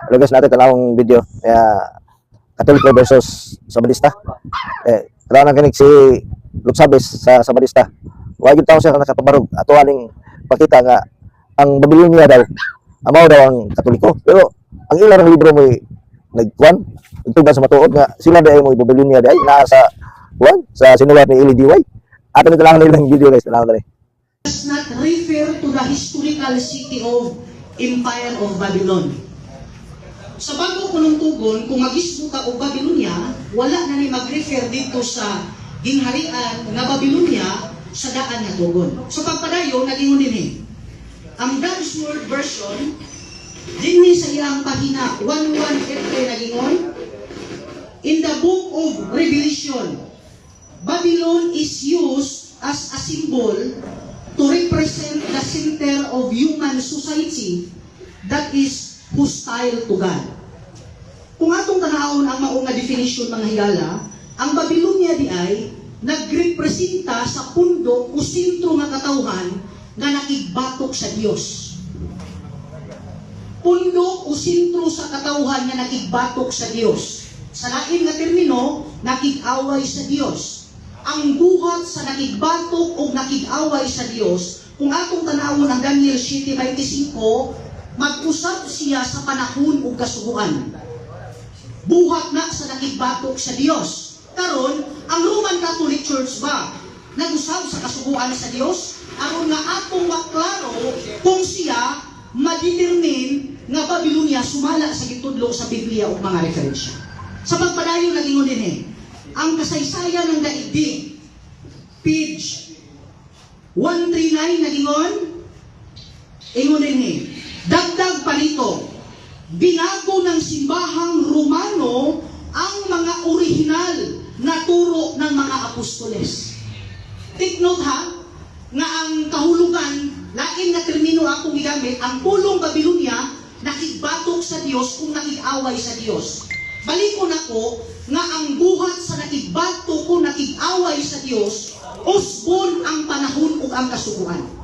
Lugas natin tanawang video. Katoliko versus Sabadista. Kailangan kinig si Luxabes sa Sabadista. Huwag yung tao siya nakapabarog. Ato aning pakita nga ang Babylonia daw, amaw daw ang Katoliko. Pero ang ilang libro mo nagkuan, nagtuban sa matuod nga sila daw mo Babylonia daw na sa sinulat ni Eli D.Y. Ato nito lang nilang video guys. Tanawang dali. Does not refer to the historical city of Empire of Babylon. Sa bago ko nung tugon, kung magismo ka o Babylonia, wala na ni mag-refer dito sa ginharian na Babylonia sa daan na tugon. So pagpadayo, naging din ang God's Word version, din sa iyang pahina 1183 nagingon, in the book of Revelation, Babylon is used as a symbol to represent the center of human society that is hostile to God. Kung atong tanawon ang mao nga definition mga higala, ang Babylonia di ay nagrepresenta sa pundo o sentro nga katawhan nga nakigbatok sa Dios. Pundo o sentro sa katawhan nga nakigbatok sa Dios. Sa lain nga termino, nakig-away sa Dios. Ang buhat sa nakigbatok o nakig-away sa Dios, kung atong tanawon ang Daniel 7:25, mag-usap siya sa panahon o kasuguan. Buhat na sa nakigbatok sa Dios. Karon, ang Roman Catholic Church ba nag-usap sa kasuguan sa Dios? Aron nga atong maklaro kung siya ma-determine nga Babylonia sumala sa gitudlo sa Biblia o mga referensya. Sa pagpadayon nagingon din ang kasaysayan ng daigdig, page 139 nagingon, ingon din dagdag pa nito, binago ng simbahang Romano ang mga orihinal na turo ng mga apostoles. Take note ha, nga ang kahulugan, lain na termino akong gigamit, ang pulong Babylonia, nakigbatok sa Dios kung nakig-away sa Dios. Balikon ako, nga ang buhat sa nakigbatok kung nakig-away sa Dios, usbon ang panahon ug ang kasuguan.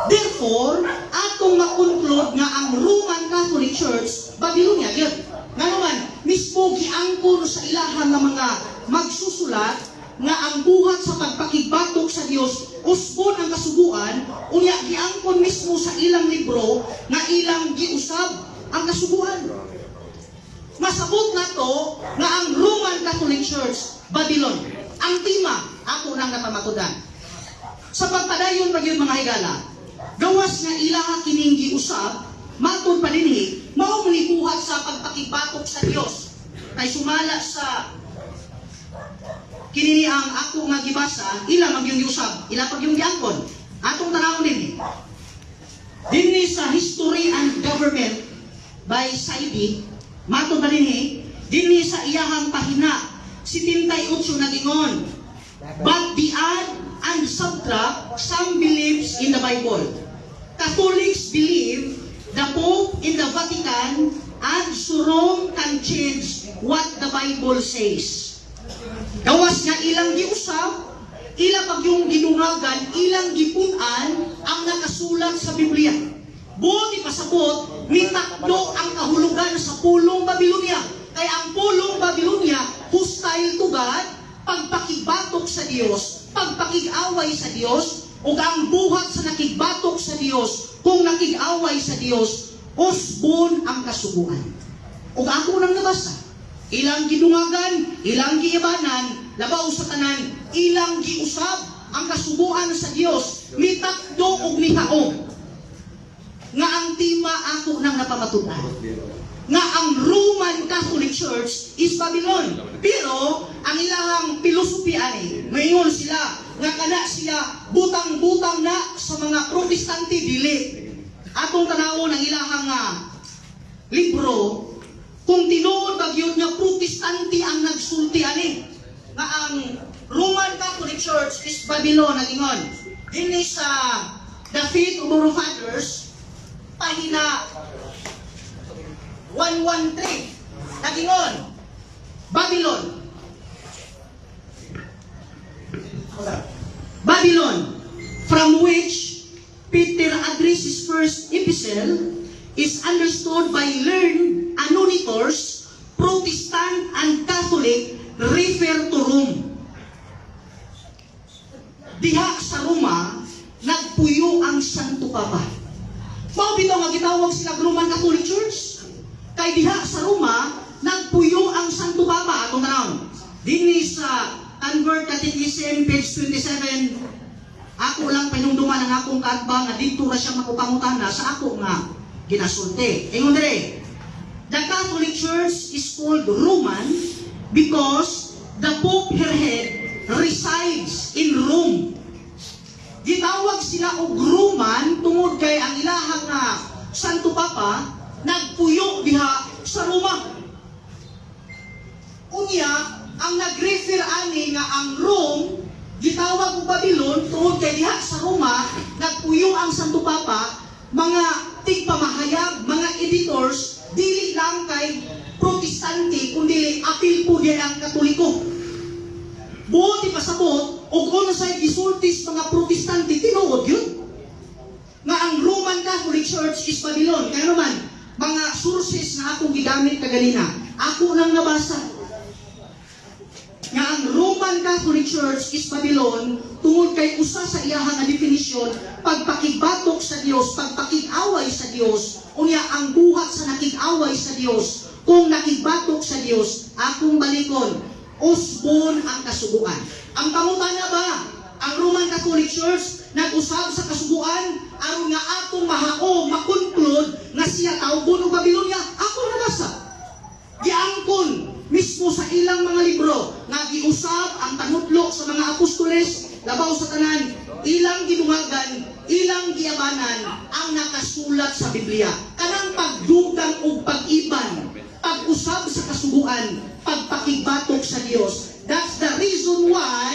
Therefore, atong makonclude nga ang Roman Catholic Church, Babylonia, yun. Nga naman, mismo giangkon sa ilahan ng mga magsusulat, nga ang buhat sa pagpakigbatok sa Dios usbon ang kasuguan, unya giangkon mismo sa ilang libro nga ilang giusab ang kasuguan. Masabot na to nga ang Roman Catholic Church, Babylon, ang tema ako nang napamatudan. Sa pagpadayon pa gyud mga higala, gawas nga ilaha kining giusab, matud pa dinhi, mao man buhat sa pagpakigbatok sa Dios. Kay sumala sa kinini ang ako nga gibasa, ila magyong giusab, ila pag yung giangkon. Atong tanawon dinhi sa History and Government by Saidi, matud pa dinhi sa iyahang pahina 78 nagingon, but the add and subtract some beliefs in the Bible. Catholics believe the Pope in the Vatican and Rome can change what the Bible says. Gawas nga ilang giusab, ilang pag yung gidungagan, ilang gipunan ang nakasulat sa Biblia. Buti pasabot, mitakdo ang kahulugan sa pulong Babylonia. Kaya ang pulong Babylonia, hostile to God, pagpakigbatok sa Dios, pagpakig-away sa Dios, ug ang buhat sa nakigbatok sa Dios, kung nakig-away sa Dios, usbon ang kasuguan. Ug ako nang nabasa, ilang gidungagan, ilang giibanan, labaw sa tanan, ilang giusab ang kasuguan sa Dios, mitakdo ug mihaom. Nga ang tema ako nang napamatudan, nga ang Roman Catholic Church is Babylon. Pero ang ilang pilosopi ani, mayon sila nga kana siya butang-butang na sa mga Protestante dili. Atong tanawon ang ilahang libro, kung tinuod bagyod nga Protestante ang nagsulti ani, nga ang Roman Catholic Church is Babylon nagingon. Dinhi sa The Faith of Our Fathers, pahina 113 nagingon, Babylon, from which Peter addressed his first epistle, is understood by learned Protestant and Catholic refer to Rome. Diha sa Roma, nagpuyo ang Santo Papa. Mao bitaw nga gitawag sila Roman Catholic Church. Kay diha sa Roma, nagpuyo ang Santo Papa. Atong tanawon. Dinhi sa Convert Catechism, page 27, ako lang pinungduman ang akong kaadbang na dito ra siya makupangutana sa ako nga ginasulti. Ingon dire, the Catholic Church is called Roman because the Pope her head resides in Rome. Gitawag sila og Roman tungod kay ang ilahang nga Santo Papa nagpuyo diha sa Roma. Unya, ang nag-refer ani nga ang Rome gitawag og Babylon tungod kay diha sa Roma nagpuyo ang Santo Papa, mga tigpamahayag, mga editors, dili lang kay Protestante kundi apil po diha ang Katoliko. Buot ipasabot o kung nasa'y gisultis mga Protestante, tinuod yun. Nga ang Roman Catholic Church is Babylon. Kaya naman, mga sources na akong gigamit kaganina, ako nang nabasa. Nga ang Roman Catholic Church is Babylon, tungod kay usa sa iyahang nga definisyon, pagpakigbatok sa Dios, pagpakig-away sa Dios, unya ang buhat sa nakig-away sa Dios, kung nakigbatok sa Dios, akong balikon, usbon ang kasuguan. Ang pangutana ba, ang Roman Catholic Church nag-usab sa kasuguan aron nga atong mahaom, makonklud nga siya tawgon og Babylonia? Ako nabasa. Giangkon mismo sa ilang mga libro nga giusab ang tanudlo sa mga apostoles labaw sa tanan, ilang gidungagan, ilang giabanan ang nakasulat sa Biblia. Kanang pagdugang og pag-iban, pag-usab sa kasuguan, pagpakigbatok sa Dios. That's the reason why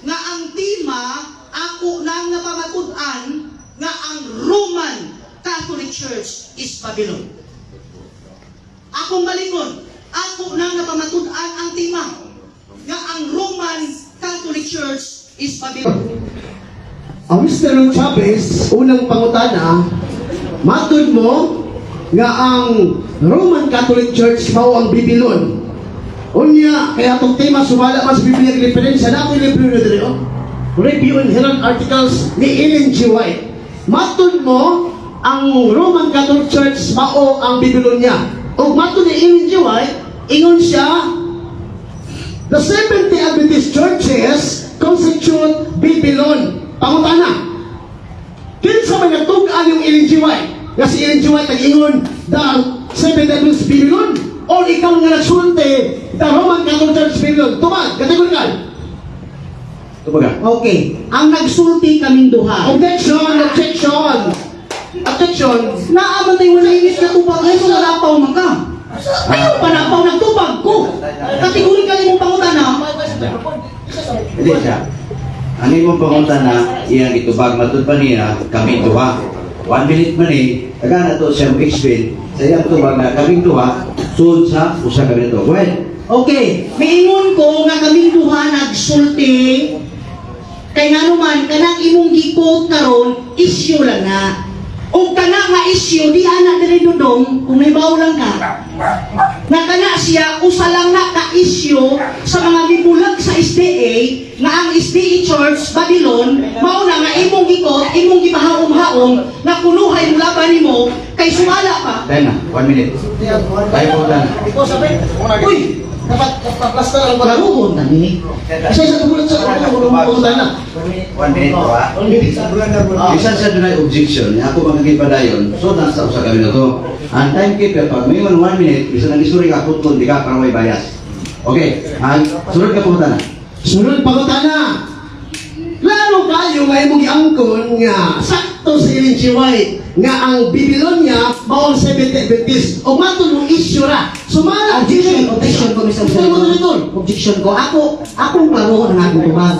nga ang tema ako nang napamatud-an nga ang Roman Catholic Church is Babylon. Akong balingon, ako nang napamatud-an ang tema nga ang Roman Catholic Church is Babylon. Ang Mr. Chavez, unang pangutana, matud mo nga ang Roman Catholic Church mao ang Babylon. Unya, kaya itong tema sumala mas Biblia referensya na ako yung libro na dito. Review and Herald Articles ni Ellen G. White. Matud mo ang Roman Catholic Church mao ang Babylonia. O matud ni Ellen G. White, ingon siya, the Seventh-day Adventist churches constitute Babylon. Pangutana, kinsa may nagtug-an yung Ellen G. White? Nga si Ellen G. White nag-ingon, the Seventh-day Adventist Babylon? O ikaw nga nagsulti, the Roman Catholic Church Babylon? Tumag, kategorikal. Tumag. Okay, ang nagsulti kaming duha. Objection! Objection! Objection! Naaman tayo wala inis na tupag. Ay, kung nalapaw man ka. Ayaw pa napaw, nagtupag ko. Kategorikal imong pangutana. Hindi siya. Ang imong pangutana, iyang itubag matud pa niya, kami duha. 1 minute man taga na to siya explain sa iyang tubag na kaming duha, sud sa usa kami to. Go ahead. Okay, miingon ko nga kaming duha nagsulti kay nanuman kanang imong gi-quote karon issue lang na. O kana nga issue di ana diri dudong kung may baw lang ka. Na kana siya usa lang na ka issue sa mga gibulag sa SDA nga ang SDA Church Babylon mao na nga imong gikot, imong gipahaom-haom na kunuhay laban nimo kay sumala pa. Tayo na, 1 minute. Tayo po na. Uy! Kapag-plasta lang ba? Naruhon na ni. Isa tumulat sa pangutana. 1 minute po ha. Bisan sa dunay objection, ako magigipadayon, so nasa usa kami na to. Ang timekeeper, pag may 1 minute, bisan ang isuri ka kutun, di ka para may bias. Okay, sunod ka po na. Sunod pangutana. Lalo kayo nga imong giangkon nga sakto sa Ellen G. White nga ang Babylonia mao ang Seventh-day Adventist. O matud mo issue ra. Sumala Objection ko, Mr. President. Objection ko. Akong klaro ang akong tubag.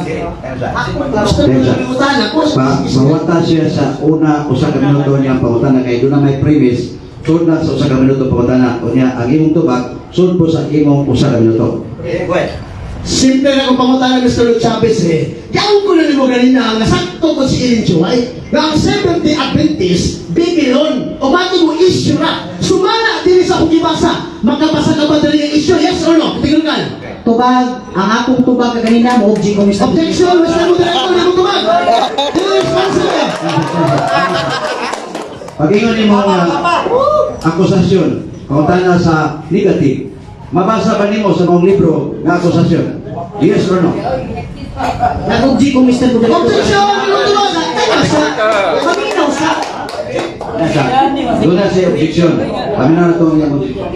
Ako gusto ko pangutana ko. Mawata siya sa una, usa ka minuto niyang pangutana kay doon na may premise, sud na sa usa ka minuto pangutana. Unya, ang imong tubag, sud po sa imong usa ka minuto. Go ahead. Simple na kung pangutana Mr. Chavez Yan ko na nimo ganina nga sakto ko si Ellen G. White nga ang Seventh-day Adventist Babylon. O matud mo issue ra. Sumala diri sa akong gibasa. Makabasa ka ba diri nga issue? Yes or no? Tingnan. Tubag, ang akong tubag kaganina mo, object ko Mr. Objection, Mr. Moderator, na tumag. Irresponsible. Pag-ingon ni mo akusasyon, pangutana sa negative, mabasa ba nimo sa mga libro nga akusasyon? Yes or no? Nag-object ko Mr. Moderator. Objection, ano tumag? Kaminaw sa. Nasa, doon na siya objection. Kami na ito ang objection.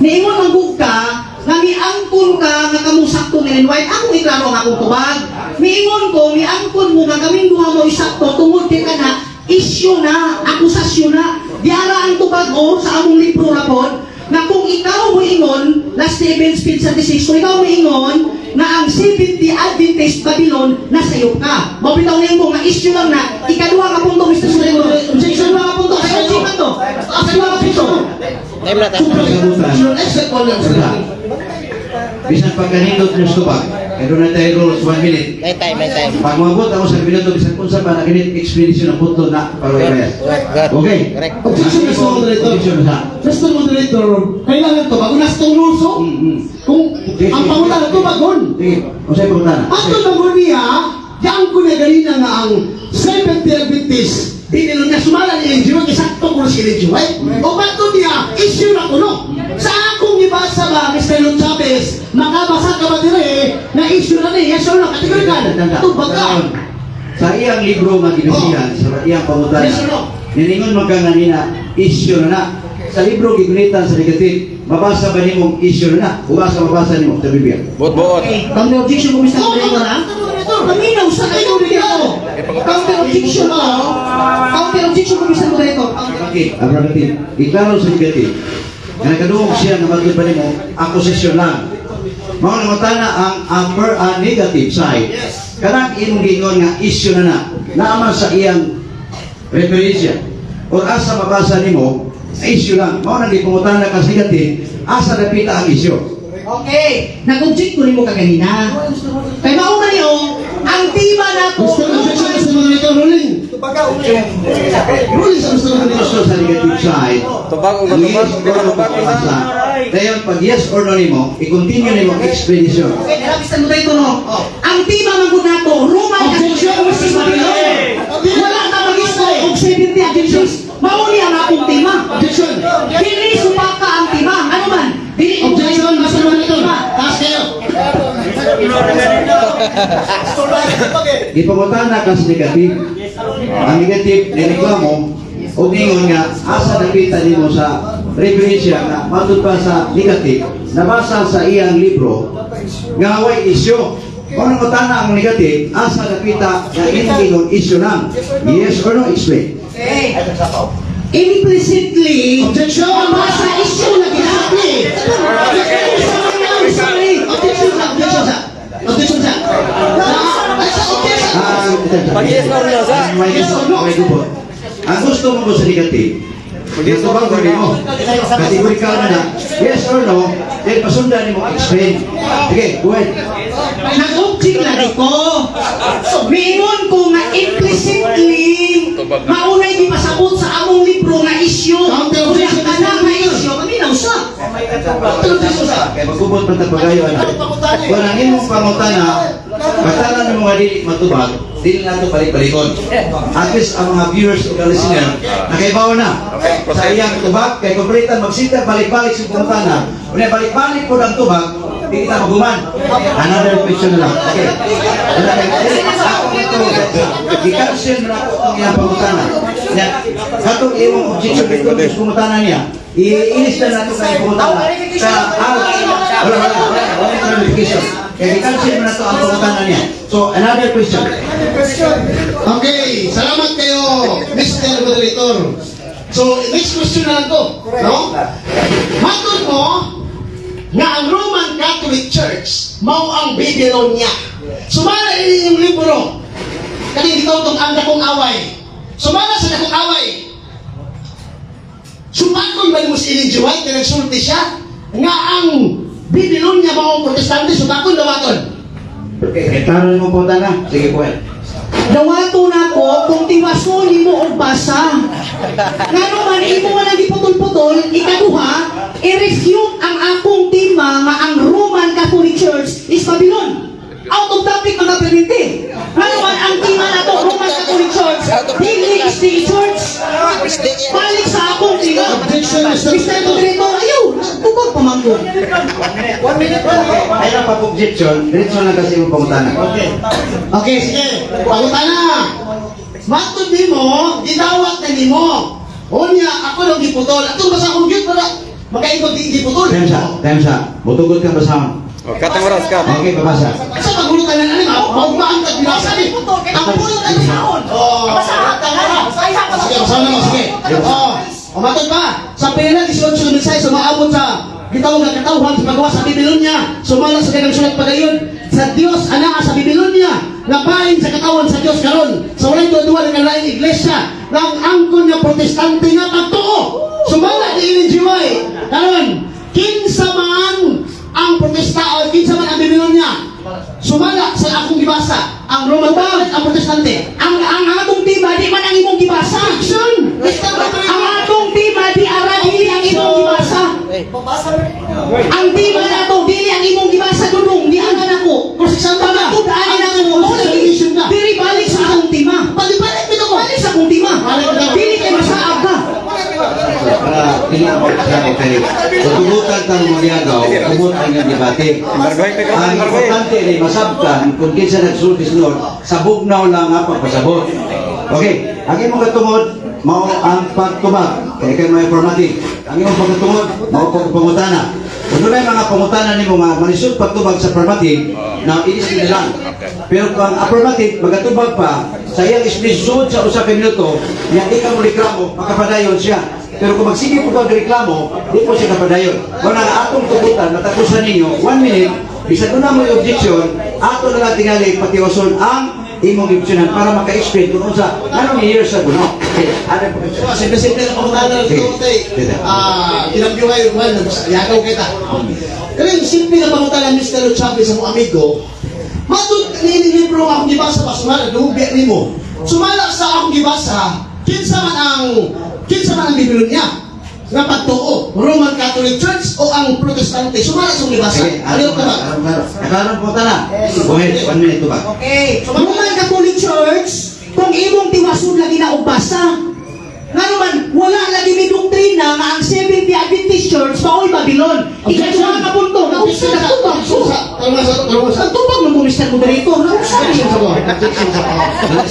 Niingon manggug ka, nga miangkon ka nga kamong sakto ni White, ako iklaro ang akong tubag. Miingon ko, miangkon mo nga kaming duha mo isakto, tungod di ka na, isyu na, akusasyon na. Diara ang tubag o sa among libro rapod, na kung ikaw mo ingon, last Stephen Speed 36, kung ikaw mo ingon, na ang 70 Adventist Babylon, nasayop ka. Mabitaw niyo ko, nga issue lang na, ikaduha ka punto, Mr. Sulemo. Ikaduha ka punto, sa objection to. Ikaduha ka punto. Except one lang sila. Bisan pagkanindot ng stubag, kaya doon na tayo rules 1 minute. May time. Pag mabot ako sa minuto, bisan kung saan pa nakinit expedition ng punto na paruwaya. Okay? Correct. Objection, Mr. Moderator. Objection na. Mr. Moderator, kailangan to, bago nas itong rules, oh. Kung ang pangutan ito, bagon. Sige, kung sa'yo pagkutana. Ato bagon niya, diyan ko na ganina nga ang 70 Adventist, dinilo niya sumala ni Enjo, isakto ko si Enjo, o bato niya, issue na ko, no? Sa akong ibasa ba, Mr. Lon Chavez, makabasa ka ba dire, na issue na niya, yes or no, kategorikan, tubag ka. Sa iyang libro nga ginasihan, sa iyang pangutana, Yes or no? niningon magkanganina, issue na na. Sa libro gigunitan sa negative, mabasa ba nimong issue na na? Mabasa nimo sa Biblia. Counter objection ko, Mr. Moderator, ha? Kaminaw sa kayo dito. Counter objection ko. Counter objection ko, Mr. Moderator. Okay, ang negative. Iklaro sa negative. Nga nakaduong siya na matulad pa nimo, akusasyon lang. Mga namatana ang negative side. Kanang imong gingon nga issue na na. Naaman sa iyang referensya. O asa mabasa nimo, issue lang. Mga nagipungutana ka sa negative, asa napita ang issue. Okay, nag-object ko rin mo kaganina. Kaya mauna niyo, ang tema na ko, Mr. Moderator, ruling. Ruling sa Mr. Moderator. Gusto sa negative side, ang yes, dayon pag yes or no nimo, i-continue nimo expedition. Okay, Mr. Moderator, no? Ang tema ng na to, Roman Catholic Mr. Babylon. Wala ka mag-isto og 70 Adventist. Mauni ang akong tema. Objection. Dili supaka ang tema. Ano man? Dili Objection, Mr. Moderator. Taas kayo. Ipangutana ka sa negative. Ang negative, nireklamo, o ningon nga, asa nakita nimo sa referensya na matod pa sa negative, nabasa sa iyang libro, nga way issue. Kung nangutana ang negative, asa nakita nga iningon issue lang. Yes or no, explain. Okay. Implicitly, Objection. ang basa issue na ginagawa. Sorry. Objection sa. Objection sa. Pag yes or no, sa? May gubot. Ang gusto mo sa negative, gusto bang gawin mo? Kategorikal na na, yes or no, then pasundan mo explain. Sige, go ahead. Nag-object lang ko. Mingon ko nga implicitly, maunay di pasabot sa among libro nga issue. Counter objection, Kaya ka na nga issue, kaminaw sa. Kaya magubot man tapagayo na. Kung ang imong pangutana, pagtalan ng mga dili matubag, dili na ito balik-balikon. At least ang mga viewers o listener, nakaibaw na. Sa iyang tubag, kay kumplitan magsita, balik-balik sa pangutana. Kung balik-balik po ng tubag, hindi kita maguman. Another question na lang. Okay. I-cancel na ako ang iyang pangutana. Katong imong objection dito sa pangutana niya, i-inis na nato kayo pangutana sa wala clarification. Kaya i-cancel na nato ang pangutana niya. So, another question. Okay, salamat kayo, Mr. Moderator. So, next question na lang to. No? Matod mo, nga ang Roman Catholic Church, mao ang Babylonia. Sumala rin yung libro. Kani dito itong ang dakong away. Sumala sa dakong away. Sumakon ba mo si Ellen G. White na nagsulti siya? Nga ang Babylonia mao ang protestante, sumakon dawaton. Okay, tanong mo po na. Sige po. Dawato na ko kung tiwaso ni mo og basa. Nga naman, imo nga nang giputol-putol, ikaduha, i-refute ang akong tema nga ang PhD Church. Balik sa akong tingog. Objection, Mr. Mr. Moderator, ayaw, tubag pamangko. 1 minute lang. Ay na pa objection, diretso na kasi yung pangutana. Okay, sige. Pangutana. Matod nimo, gidawat na nimo. Unya, ako lang giputol. Ato ba sa akong gyud para makaingon di giputol? Time sa. Mutugot ka ba sa? Katang oras ka. Okay, babasa. Sa pagulutan na nani, maugmaan ka binasa ni. Ang pulo ka ni saon. Oh. Basahan ka nga. Sige, basahan mo, sige. Oh, matod pa. Sa pila 18 sa mensahe sumaabot sa gitawag nga katawhan sa paggawa sa Babylonia. Sumala sa kanang sulat padayon sa Dios ana sa Babylonia. Napain sa katawan sa Dios karon. Sa walay duwa nga laing iglesia nang angkon nga protestante nga pagtuo. Sumala di NGY. Karon, kinsa man ang protesta o kinsa man ang Babylonia. Sumala sa akong gibasa ang Roman Catholic ang protestante. Ang atong tiba di man ang imong gibasa. Action. Ang atong tiba di ara dili ang imong gibasa. Ang tiba na to dili ang imong gibasa dudong di ang ako. Kursisan pa na. Tudaan na mo. Dili balik sa akong tiba. Balik bito ko. Balik sa akong tiba. Dili kay masaag ka. Para tingnan mo siya kay tutugutan kang magyagaw, tugutan nga debate. Ang importante ay masabtan kung kinsa nagsulti sunod, sabugnaw lang nga pagpasabot. Okay, ang imong katungod mao ang pagtubag. Kaya may informative. Ang imong pagtungod mao pangutana. Kung may mga pangutana nimo nga manisud pagtubag sa affirmative, na inis lang. Pero kung ang affirmative magatubag pa, sa iyang ispisud sa usa ka minuto, yang ikaw mo reklamo, makapadayon siya. Pero kung magsige po ang reklamo, di po siya kapadayon. Kung ang atong tugutan, matapusan ninyo, 1 minute, bisag na mo yung objection, ato na lang tingali patiwason ang imong objeksyonan para maka-explain kung sa anong years sa guno. Okay, ano po? Simple-simple na pangutana ng tutay. Tinambiyo kayo, yagaw kita. Pero yung simple na pangutana ng Mr. Chavez sa mga amigo, matod nililibro akong gibasa pa sumala, duhubya ni mo. Sumala sa akong gibasa, kinsa man ang Babylonia nga pagtuo, Roman Catholic Church o ang Protestante. Sumala sa akong gibasa. Ano ka ba? Nakaroon po tala. Go ahead, 1 minute to ba? Okay. Roman Catholic Church, kung imong tiwasod lagi na og basa, nga naman, wala lagi may doktrina nga ang Seventh Day Adventist Church mao'y Babylon. Ikaduha nga punto, nausa na tubag. Ang tubag ng Mr. Moderator, nausa na siya.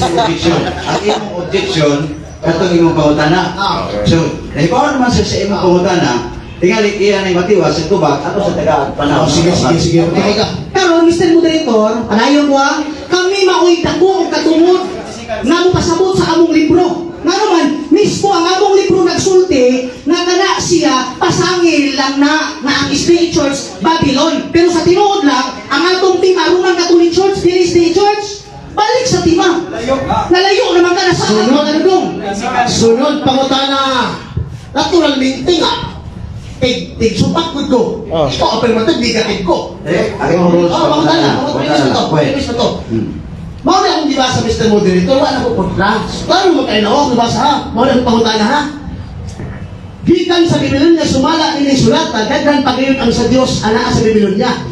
Objection. Ang imong objection, katong imong pangutana. So, nahibaw naman sa imong pangutana, tingali iyan ay matiwas sa tubag, ato sa tagaan panahon. Sige. Patay ka. Pero Mr. Moderator, panayon ko kami mao'y dako o katungod nga mo pasabot sa among libro. Nga naman, mismo ang among libro nagsulti nga kana siya pasangil lang na ang State Church Babylon. Pero sa tinuod lang, ang atong tima Roman Catholic Church, dili State Church, balik sa tima. Nalayo naman ka na sa Sunod. mga dugong. Sunod pangutana. Naturalmente nga, tig-supak ko. Ito, apelmatid, bigatid ko. Ang imong rules Pangutana. Pwede. Finish na to. Mawala akong dibasa, Mr. Moderator, wala ko putla. Klaro mo kayo na ako, dibasa ha? Mawala akong pangutana ha? Gikan sa Babylonia, sumala nila sulat, daghan pagayon ang sa Diyos, ana sa Babylonia.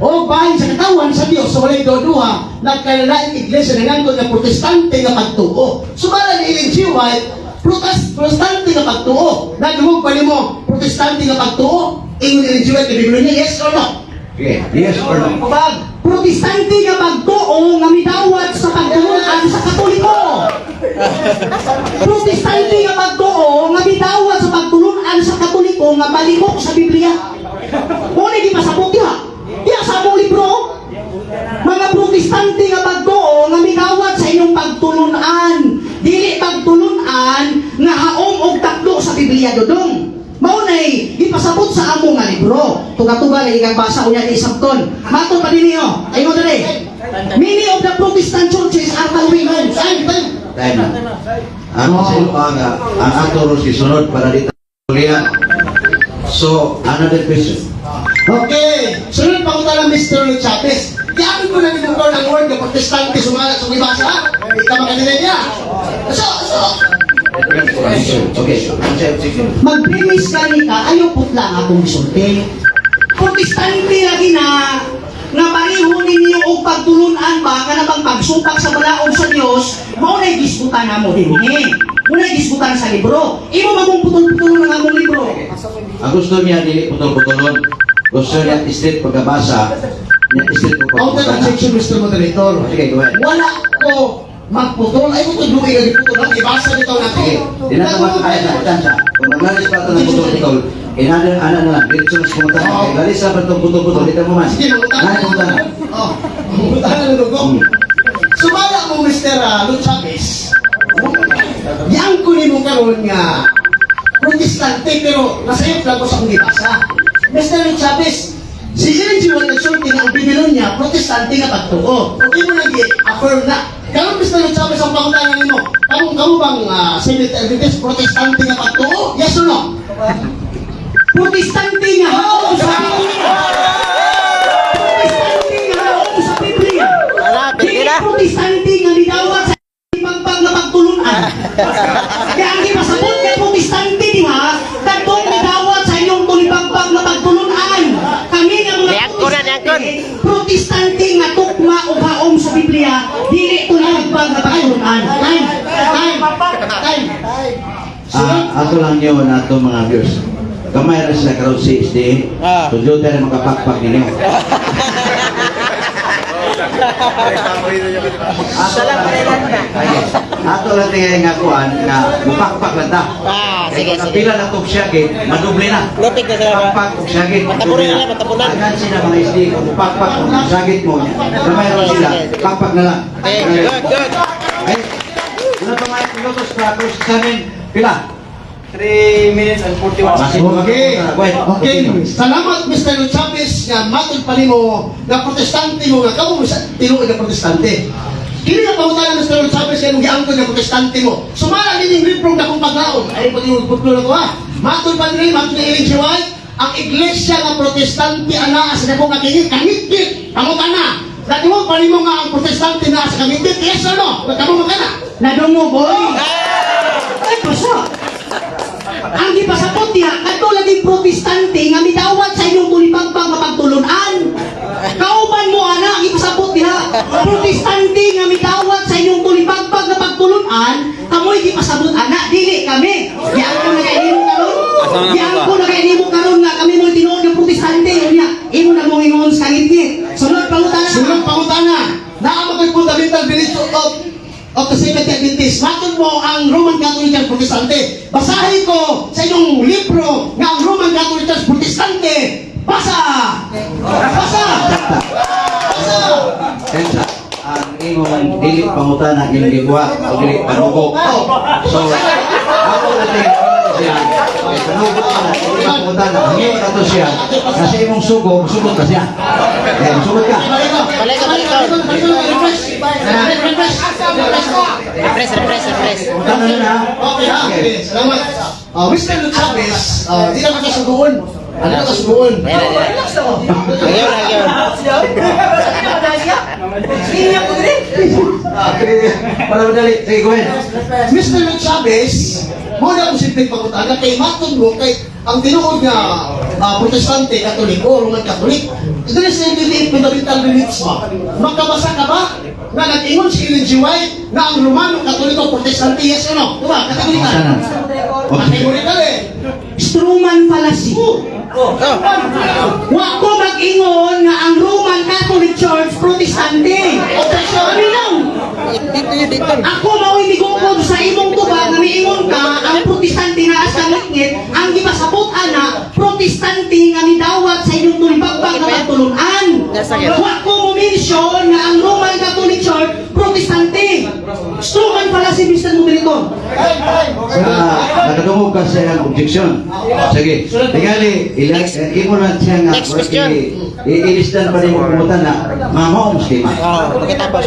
O bahin sa katawan sa Diyos, sa walay doduha, nagkalalaing iglesia na ngangkod na protestante nga pagtuo. Sumala ni Ellen G. White, protestante nga pagtuo. Nagumog pa ni mo, protestante nga pagtuo. Ingon ni Ellen G. White na Babylonia, yes or no? Okay, yes or no? Pag protestante nga pagtuo nga midawat sa pagtulunan sa Katoliko. Protestante nga pagtuo nga midawat sa pagtulunan sa Katoliko nga balibok sa Biblia. Muna di pasabot ha. Diya sa among libro. Mga protestante nga pagtuo nga midawat sa inyong pagtulunan. Dili pagtulunan nga haom og takdo sa Biblia dodong. Maunay, ipasabot sa among nga libro. Tuga-tuga na ikang basa unya ni Sabton. Mato pa din niyo. Ayun dali. Many of the Protestant churches are following homes. Time na. Ano sa iyo ang ato ron sunod para dito ulihan. So, another question. Okay, sunod pangutana Mr. Chavez. Diapin ko na nilungkor ng word na protestante sumalat sa ibasa ha? Ika makalilan niya. Okay, Mag-premise ka ni ka, ayaw putla nga akong isulti. Protestante lagi na nga pareho ninyo og pagtulunan ba nga nabang pagsupak sa balaod sa Dios, mao nay disputa na mo dinhi. muna gisbutan sa libro. Imo magong putol-putol ng among libro. Ang gusto niya, dili putol-putulon. Gusto niya, straight pagkabasa. Niya, straight Out of pagkabasa. objection, Mr. Moderator. Sige, go ahead. Wala ko magputol. Ay, kung tudluin ang iputol. Ibasa nito natin. Di na naman kaya sa tansya. Kung naglalis pa ito ng putol-putol, inanan, ano na lang, diretso na sa kumunta. Galis sa itong putol-putol, dito mo man. Sige, mangutan. Nani kumunta na. Oh, mangutan na dugo. Sumala mo, Mr. Lord Chavez. Yang ko ni mo karon nga protestante pero nasayop lang ko sa akong ibasa. Mr. Lord Chavez, si Ellen G. White nagsulti nga ang Bibelon niya, protestante nga pagtuo. Kung di mo nag-affirm na, karon Mr. Lord Chavez ang pangutangan nimo, kamu bang Seventh Adventist protestante nga pagtuo? Yes or no? Protestante nga haon sa Biblia. Protestante nga haon sa Biblia. Dili protestante nga nidawat sa pagpag na pagtulunan. Kaya ang ipasabot nga protestante di ba? Katong nidawat sa inyong tulipagpag na pagtulunan. Kami nga mga protestante nga tukma o haom sa Biblia, dili tulipagpag na pagtulunan. Time. Ato lang yun, ato mga viewers. Kamay na sila karoon si SD. Tudyod na makapakpak ninyo. Ato lang tingay nga kuhan nga mupakpak lang ta. Sige, sige. Pila na tog siya gid, madoble na. Lutik na sila ba? Pakpak og siya gid. Matapunan na, matapunan. Agan sila mga SD kung mupakpak og sagit mo. Kamay ra sila, pakpak na lang. Good. Ay, wala pa mga pilotos para sa amin. Pila? 3 minutes and 41 Okay. Salamat Mr. Lord Chavez nga matod pa nimo nga protestante mo nga kamo tinuod nga protestante. Kini nga pangutana Mr. Lord Chavez kay giangkon nga protestante mo. Sumala nining libro nga kung paglaon. Ay pati yung putlo ko ha. Matod pa ni Ellen G. White, ang iglesia nga protestante ana sa dako nga kangit. Pangutana. Dati mo pa nimo nga ang protestante na sa kangit. Yes or no? Kamo mo kana. Nadungo boy. Ay pasa. Ang gipasabot niya, kadto laging protestante nga midawat sa inyong tulipagpag nga pagtulunan. Kauban mo ana, ang gipasabot niya, protestante nga midawat sa inyong tulipagpag nga pagtulunan, kamoy gipasabot ana, dili kami. Diyan ko na kayo karon. Diyan ko na kayo karon nga kami mo tinuod nga protestante unya. Imo na mo ingon sa ngit. Sunod pangutana. Naa mo kay fundamental beliefs of the Seventh Adventist. Matod mo ang Roman Catholic Church Protestante. Basahin ko sa inyong libro nga ang Roman Catholic Church Protestante. Basa! Tensa, ang imong dili pangutana ang giguha o dili panugo. So, ako natin siya, panugo na, dili pangutana, hingin ka to siya, kasi imong sugo, sugot ka siya. Sugot ka. Refresh. Utana na. Okay. Salamat. Mr. Lord Chavez, di na makasugoon. Ano na kasugoon? Ayun. Para madali, sige, go ahead. Mr. Lord Chavez, mo na kung simpleng pangutana kay matod mo kay ang tinuod nga protestante, katoliko, Roman Catholic. Ito na sa fundamental beliefs mo. Makabasa ka ba na nag-ingon si Ellen G. White na ang Romano, Katoliko, Protestante, yes o no? Diba? Katagalitan. Katagalitan Struman fallacy. Wa ko mag-ingon nga ang Roman Catholic Church Protestante. Kami lang. Ako mao'y migukod sa imong tuba nga miingon ka ang protestante na as kangit ang gipasabot ana protestante nga midawat sa inyong tulipagpag nga pagtulunan. Wa ko mo mention nga ang Roman Catholic Church protestante. Struman pala si Mr. Moderator. Nakatungog ka sa iyang objection. Sige, tingali, imo lang siya nga, Next question. ilistan pa rin mo kumutan na, mamahom schema. Pagkatapos.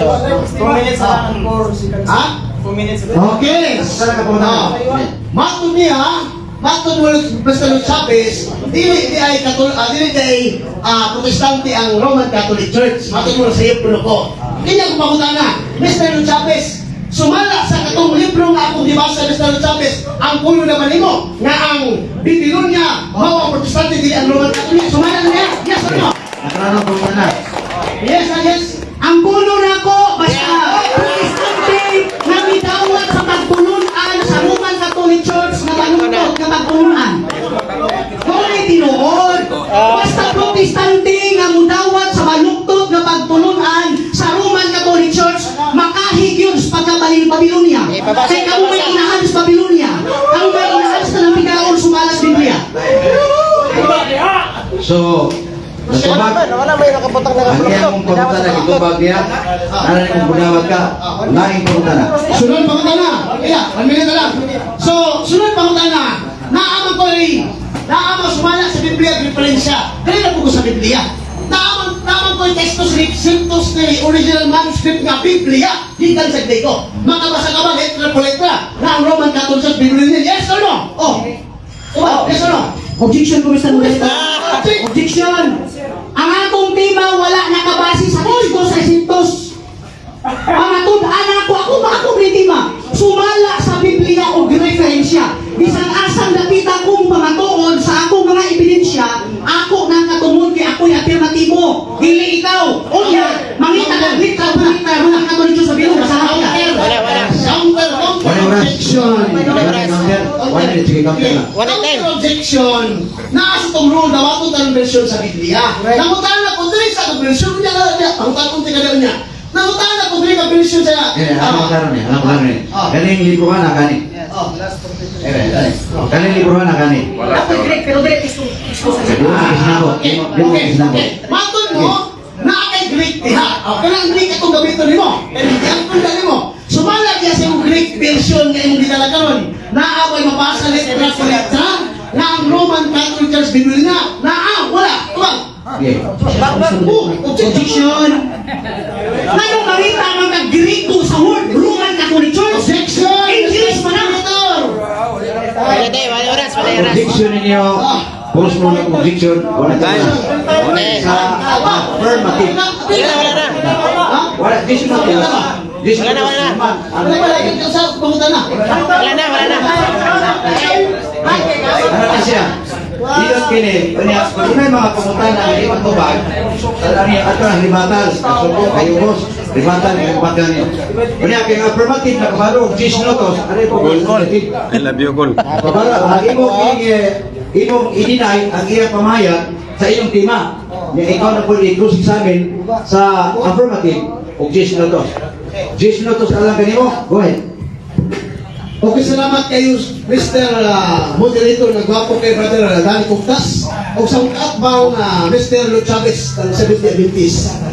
2 minutes lang for Ha? 2 minutes. Okay. Saan ka pumunta? Matod niya, matod mo Mr. Lord Chavez, dili ay protestante ang Roman Catholic Church. Matod mo sa iyo puno ko. Kanya kung pangutana, Mr. Lord Chavez, sumala sa katong libro nga akong gibasa Mr. Lord Chavez, ang puno naman nimo nga ang Babylonia mao ang protestante dili ang Roman Catholic. Sumala na niya. Yes or no? Nakarano po na. Yes. Ang puno na ko basta protestante nga midawat sa pagtulunan sa Roman Muli tinuod. Basta protestante nga mudawat sa maluktot nga pagtulunan sa Roman Catholic Church, makahig yun sa pagkabalin Babylonia. Kaya kamo may inahan sa Babylonia. Kamo may inahan sa ng pigaon sumalas Biblia. So, natubag. Ang iyang mong pamunta na itubag niya. Ano yung bunawag ka? Laing pamunta na. Sunod pangutana. Kaya, 1 minute na lang. So, sunod pangutana. Naaman ko naaman sumala sa Biblia, diferensya. Kaya na po ko sa Biblia. Naaman ko yung textos ni original manuscript nga Biblia. Higan sa ko. Makabasa ka ba letra po letra na ang Roman Catholic Church Biblia niya? Yes or no? Oh. Yes or no? Objection ko Mr. Modesta. Objection. Ang atong tema wala nakabase sa Kristo sa Sintos. Pamatud-an ako tema. Sumala sa Biblia o referensya. Bisan asang napita kong pamatuod sa akong mga ebidensya, ako nang katungod kay ako'y afirmatibo. Dili ikaw. Unya, mangita ka litra mga Katoliko sa Biblia sa hapon. Counter objection. One Counter objection. Naasa itong rule, dawato tayo version sa Biblia. Nangutaan na kung dili sa version niya na pangutaan kung tingnan niya. Nangutaan na kung dili ka version sa... Alam ko karon eh. Kaning libro ka na kani. Kaning libro ka na kani. Ako'y Greg, pero Greg is Okay. Matod mo, na kay Greek diha. Kaya ang Greek itong gamiton nimo. Pero hindi ang kunda nimo. Sumala kaya sa yung Greek version nga imong gidala karon. Naaway mabasa letra sa letra na ang Roman Catholic Church Biblia wala. Tuwag. Objection. Ngayong marita ang mga Greko sa word Roman Catholic Church. Objection. English man ang Objection ninyo. Post mo ng objection. Wala tayo. Sa affirmative. Wala. This is not the This is Wala na. Wala ikaw sa pangutan na. Wala na. Ano na siya? Dito kini, kanya kunay mga pamutan na hindi matubag. Ani ato ang limatal, kasuko kayo boss. Limatal ng pagkan niyo. Kanya kay affirmative na kabalo og 10 notos. Ano po? I love you, Gol. Kabalo ang imong i-deny ang iyang pamahayag sa iyong tema. Nga ikaw na po i-close sa amin sa affirmative og 10 notos. 10 notos alam kanimo? Go ahead. Okay, salamat kayo, Mr. Moderator, nagwapo kay Brother Danny Coctas. O sa kaatbaw na Mr. Lo Chavez ng Seventh-day Adventist.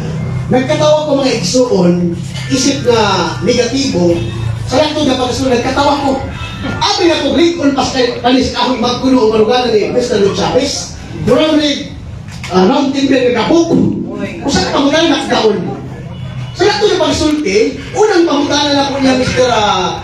Nagkatawa ko mga igsuon, isip na negatibo, sa lahat na pagkasunod, nagkatawa ko. Abi na ko, great on pas kay panis ako magkuno ang maluganan ni Mr. Lo Chavez. Durang ni round timber nagkabuk. Kung saan pangutanan nakagaon. Sa lahat na pagsulti, unang pangutanan na po niya Mr.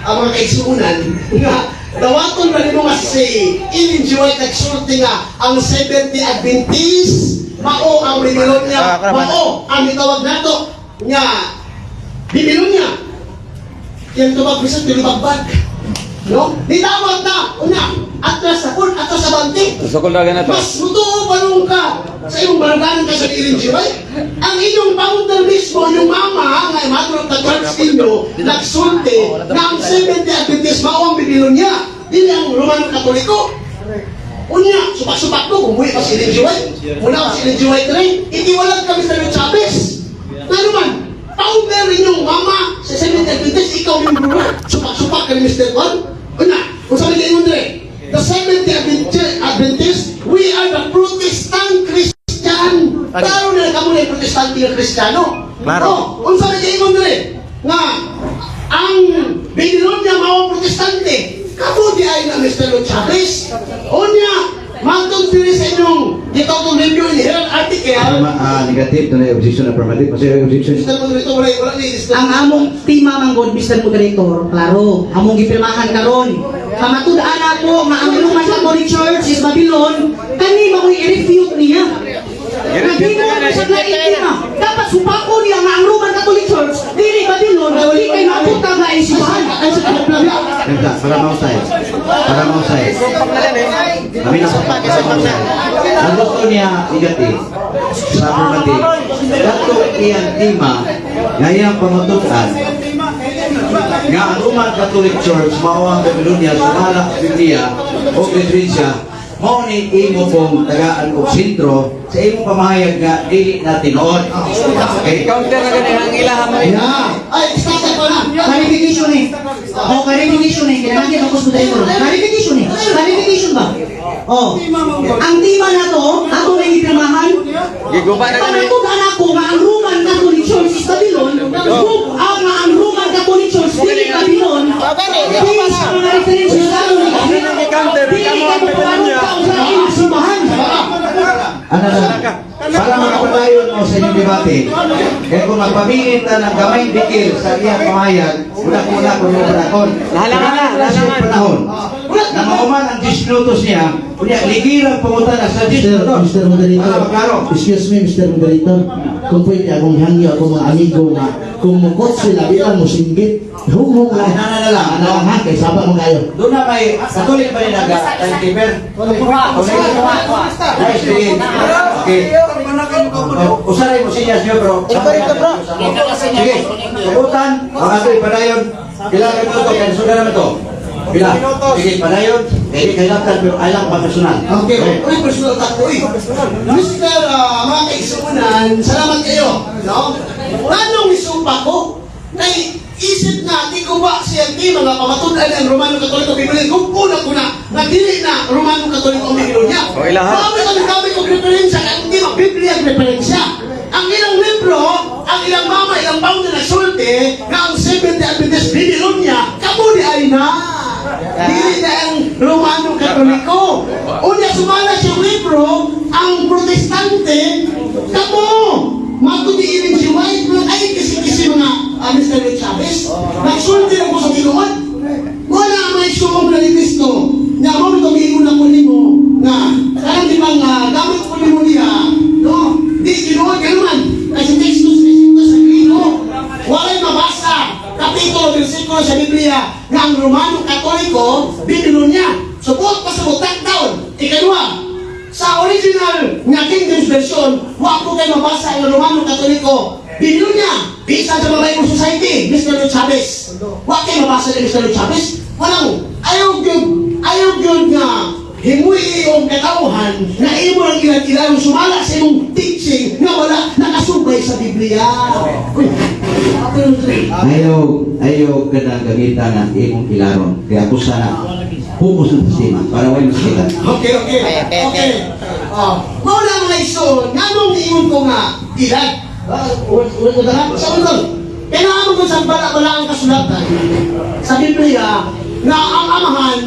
Ang mga kaigsuunan, nga dawaton na nito nga si Ellen G. White nagsulti nga ang Seventh-day Adventist, mao ang Babylonia, mao ang itawag nato nga Babylonia. Yan tubag bisan tilibagbag. No? Ditawag na, una, atras sa kun, atras sa banti. Sukol na ganito. Mas mutuo pa nung ka sa iyong barangay ka sa Ellen G. White. Ang inyong founder mismo, yung mama, nga mother of the church ninyo, nagsulti na ang Seventh-day Adventist mao ang Babylonia. Dili ang Roman Katoliko. Unya, supak-supak ko, kung buhay pa si Ellen G. White. Muna pa si Ellen G. White rin. Ikiwalag kami sa Lo Chavez. Na naman, founder ninyong mama sa Seventh-day Adventist, ikaw yung brother. Supak-supak ka ni Mr. Juan. Una, kung sabi kayo Andre, the Seventh-day Adventist, we are the Protestant Christian. Klaro na kamo na yung Protestante yung Kristiyano. Klaro. Kung sabi kayo Andre, nga, ang Babylonia mga Protestante, kamo di ay na Mr. Lo Chavez. Unya, matong dili sa inyong dito itong review ni Herald article. Negative na objection affirmative. Kasi objection. Mr. Moderator, wala ni Ang among tema manggod Mr. Moderator, klaro, among gipirmahan karon. Kamatud-an ako nga ang Roman Catholic Church is Babylon, kani makoy i-refute niya. Nagino na sa lain tema. Dapat supako niya nga ang Roman Catholic Church, dili Babylon, wali kay mapunta nga isibahan. Ay sa kalabla. Para mausay. Kami na ang gusto niya negative sa affirmative. Dato iyang tema nga iyang pamututan nga ang Roman Catholic Church mao ang Babylonia sumala sa Biblia o diferensya mo ni imo pong tagaan o sentro sa imong pamahayag nga dili na tinuod. Okay? Counter na ganyan ang ilahan mo. Yeah. Ay, stop ko na. Clarification eh. Oh, clarification eh. Kailangan din ako sa tayo. Clarification eh. Clarification ba? Oh. Ang tema na to, ako na ipirmahan. Giguba na kami. Panatugan ako nga ang Roman Catholic Church is Babylon. Ang Roman Catholic Church, dili Babylon. Based sa mga referensya sa dili ka magpaparoon tao sa inyong simbahan. Ano na? Para makapadayon mo sa inyong debate, kaya kung magpamingin na ng gamayng dikil sa iyang pamahayag, una-una kung yung panahon. Lahalangan. Panahon. Na mahuman ang 10 minutos niya, kunya ligirang pumunta na sa 10 minutos. Mr. Moderator, Para maklaro. excuse me, Mr. Moderator, kung pwede akong hangyo ako mga amigo nga, kung mukot sila bilang musinggit, hung Ay, nga, na lang. ano ang hangkay, saba mo kayo. Doon na may katulik pa rin timekeeper. Nice, sige. Okay. Usaray mo siya siya bro. Sige. Sabutan. Ang ato ipadayon. Bilang minuto. Kaya sudah naman to. Bilang. Sige, padayon. Hindi kailangan pero alang pagkasunal. Okay, uy, personal ako, uy. Mr. Mga kaisunan, salamat kayo. No? Anong isupa ko? Isip na, di ko ba siya di mga pamatunan ng Romano Katoliko Biblia? Kung una ko na, nagdili na Romano Katoliko Biblia. O, ilahan. Kami kong referensya, kaya hindi mag-Biblia ang referensya. Ang ilang libro, ang ilang mama, ilang founder na sulti, na ang Seventh-day Adventist Babylonia, kamuli ay na. Dili na ang Romano Katoliko. Unya sumala siyang libro, ang Protestante, kamo. Magtudiin si White, ay kisi-kisi mga Mr. Chavez. Nagsulti lang ko sa Pinoon. Wala may sumong na ni Cristo. Nga mo ito giingon na ko nimo nga karang di bang gamit ko nimo niya. No? Di Pinoon ka naman. Kasi textus sa Grino. Wala'y mabasa. Kapitulo, versikulo sa Biblia nga ang Romano Katoliko, Babylonia. Support pa sa butang taon. Ikalwa, sa original nga King James Version, wa ko kayo mabasa ang Romano Katoliko. Babylonia, bisa sa mga Bible Society, Mr. Chavez. Wa kayo mabasa ni Mr. Chavez. Walang, ayaw yun nga, himuwi yung katauhan na imo lang ilang sumala sa imong teaching na wala nakasubay sa Biblia. Uy, Ayaw ka na gamitan ng imong kilaron. Kaya ako sana focus ng sistema para wala masakitan. Okay. Maula mga ison, nganong iyon ko nga, ilan? Sa unang, kailangan mo sa bala ang kasulatan sa Biblia na ang amahan,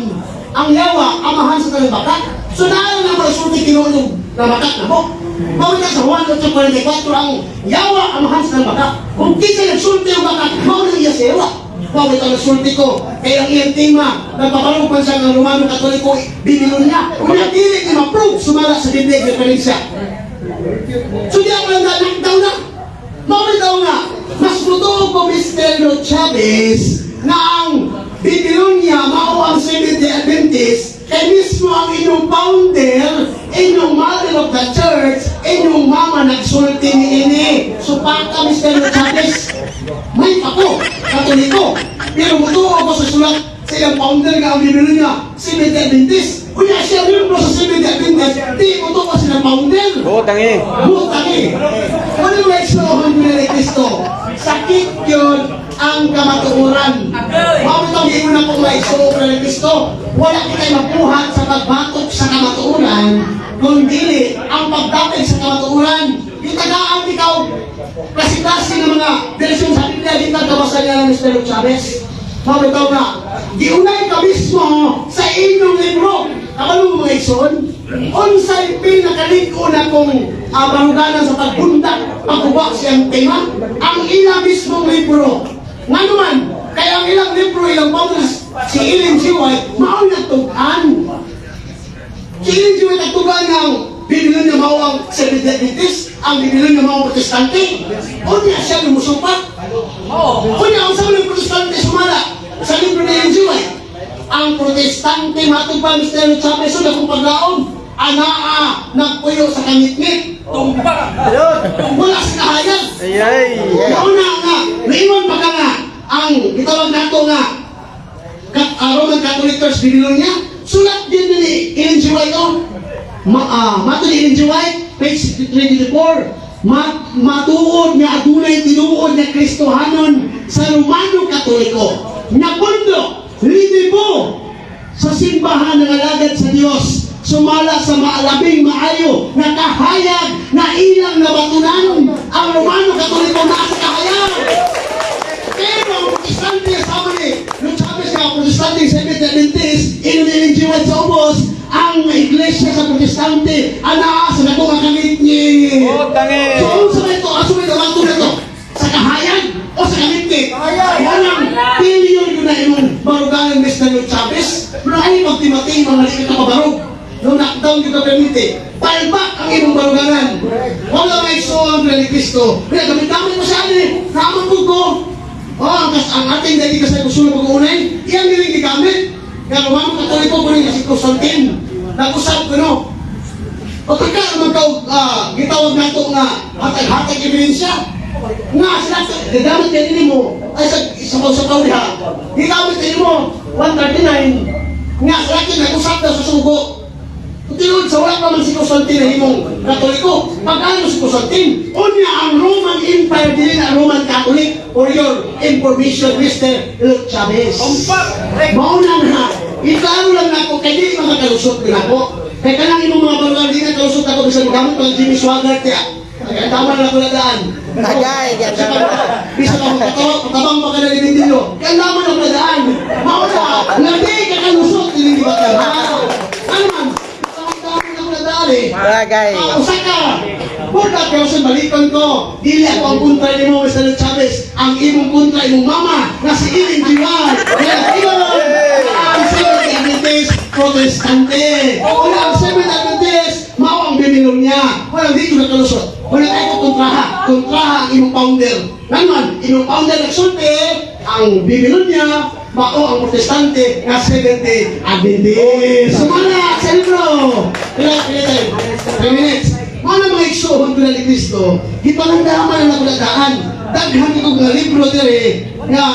ang yawa, amahan sa talang bakat. So nalang na masulti kinulong na bakat na mo. Mawala sa Juan 8:44 ang yawa, amahan sa talang bakat. Kung kita nagsulti ang bakat, mawala iya sa yawa. Mawala ito nagsulti ko. Kaya ang iyang tema, nagpapalupan siya ng Romano Katoliko, Babylonia. Kung nagdili ka ma-prove, sumala sa Biblia, referensya. So di ako lang nakitaw na. Mawala nga, mas buto ko Mr. Chavez na ang Babylonia, mao ang Seventh-day Adventist, kaya mismo ang inyong founder, inyong mother of the church, inyong mama nagsulti ni ini. So pagka Mr. Chavez, may ako, Katoliko. Pero mutuo ako sa sulat sa iyang founder nga ang Babylonia, Seventh-day Adventist. Kuya siya rin mo sa Seventh-day Adventist, di mutuo pa silang founder. Tangi. Butangi. Ano yung explohan ko ni Cristo? Sakit yun ang kamatuuran. Mawag itong na kung explohan ni Cristo. Wala kita'y mabuhat sa pagbatok sa kamatuuran, kundi ang pagdating sa kamatuuran. Itagaan ikaw klase-klase ng mga version sa Biblia, di kabasa niya ng Mr. Chavez. Mawag ito nga, giunay ka mismo sa inyong libro. Kapalo mo mga ison, unsay pinakaliko na kong baruganan sa pagbundak, pagkuha siyang tema, ang ina mismong libro. Nga naman, kaya ang ilang libro, ilang paundas, si Ellen G. White, maong nagtugan. Si Ellen G. White nagtugan ng Babylonia mao ang Seventh-day Adventist, ang Babylonia mao ang Protestante. O niya siya lumusupat. O niya, ang sabi ng Protestante sumala sa libro ni Ellen G. White. Ang Protestante matong pa Mr. Chavez na kung paglaon, anaa nagpuyo sa kanitnit. Tumba! Wala sa kahayan. Mauna nga, naiwan pa ka nga, ang itawag nato nga, Roman Catholic Church Babylonia, Sulat din ni Ellen G. White oh. Mato ni Ellen G. White, page 24. Matuod nga adunay tinuod nga Kristohanon sa Romano Katoliko. Napundo, libo sa simbahan ng alagad sa Dios. Sumala sa maalabing maayo na kahayag na ilang nabatunan ang Romano Katoliko na sa kahayag. Pero ang protestante sa ni nung sabi siya protestante Seventh Adventist Ellen G. White sa ubos ang iglesia sa protestante ana sa natong kamit ni Oh, tangi. so sa ito aso ito ang na to sa kahayag o sa kamit ni walang bilyon yun na imong barugangan Mr. Chavez pero ay magtimating mga likit na kabarog nung knockdown yung kapamite palpak ang imong barugangan wala may soang ni Cristo kaya gamit-gamit mo siya ni naman po ko ang ating dali kasi gusto pag-uunay, iyan nilang gigamit. Kaya Romano Katoliko ko rin si Constantine. Nag-usap ko no. O teka, gitawag na ito nga hatag-hatag ebidensya. Nga, sila, gagamit kayo din mo. Ay, sa kaw niya. Gigamit kayo mo, 139. Nga, sila nag-usap na sa sugo. Tinod sa wala naman si Constantine na himong Katoliko. Pag-ano si Constantine? Unya ang Roman Empire din na Roman Catholic. For your information, Mr. Luke Chavez. Mauna na. Ikaw lang na ako, kaya di makakalusot din ako. Kaya ka lang imong mga balugan, di na kalusot ako bisa magamit pang Jimmy Swaggart kaya. Kaya tama na ako na daan. Agay, Bisa ka matabang pa ka na limindilo. Kaya naman ako na daan. Mauna, hindi ka kalusot, hindi ba ka? Ano man? Bagay. Usa ka. Budak kayo sa balikan ko. Dili ako ang kontra ni mo, Mr. Chavez. Ang imong kontra, imong mama, na si Ellen G. White. Kaya yun, ang Seventh Adventist Protestante. Wala ang Seventh Adventist, mao ang binilong niya. Walang dito na kalusot. Wala tayo kontraha. Kontraha ang imong founder. Naman, imong founder nagsulti, ang bibilon niya, mao ang protestante nga Seventh Adventist. Sumala sa libro. Pila 3 minutes. Mana mga igsuhon ko na ni Cristo, gipangandaman na nakuladaan. Daghan ko nga libro dire nga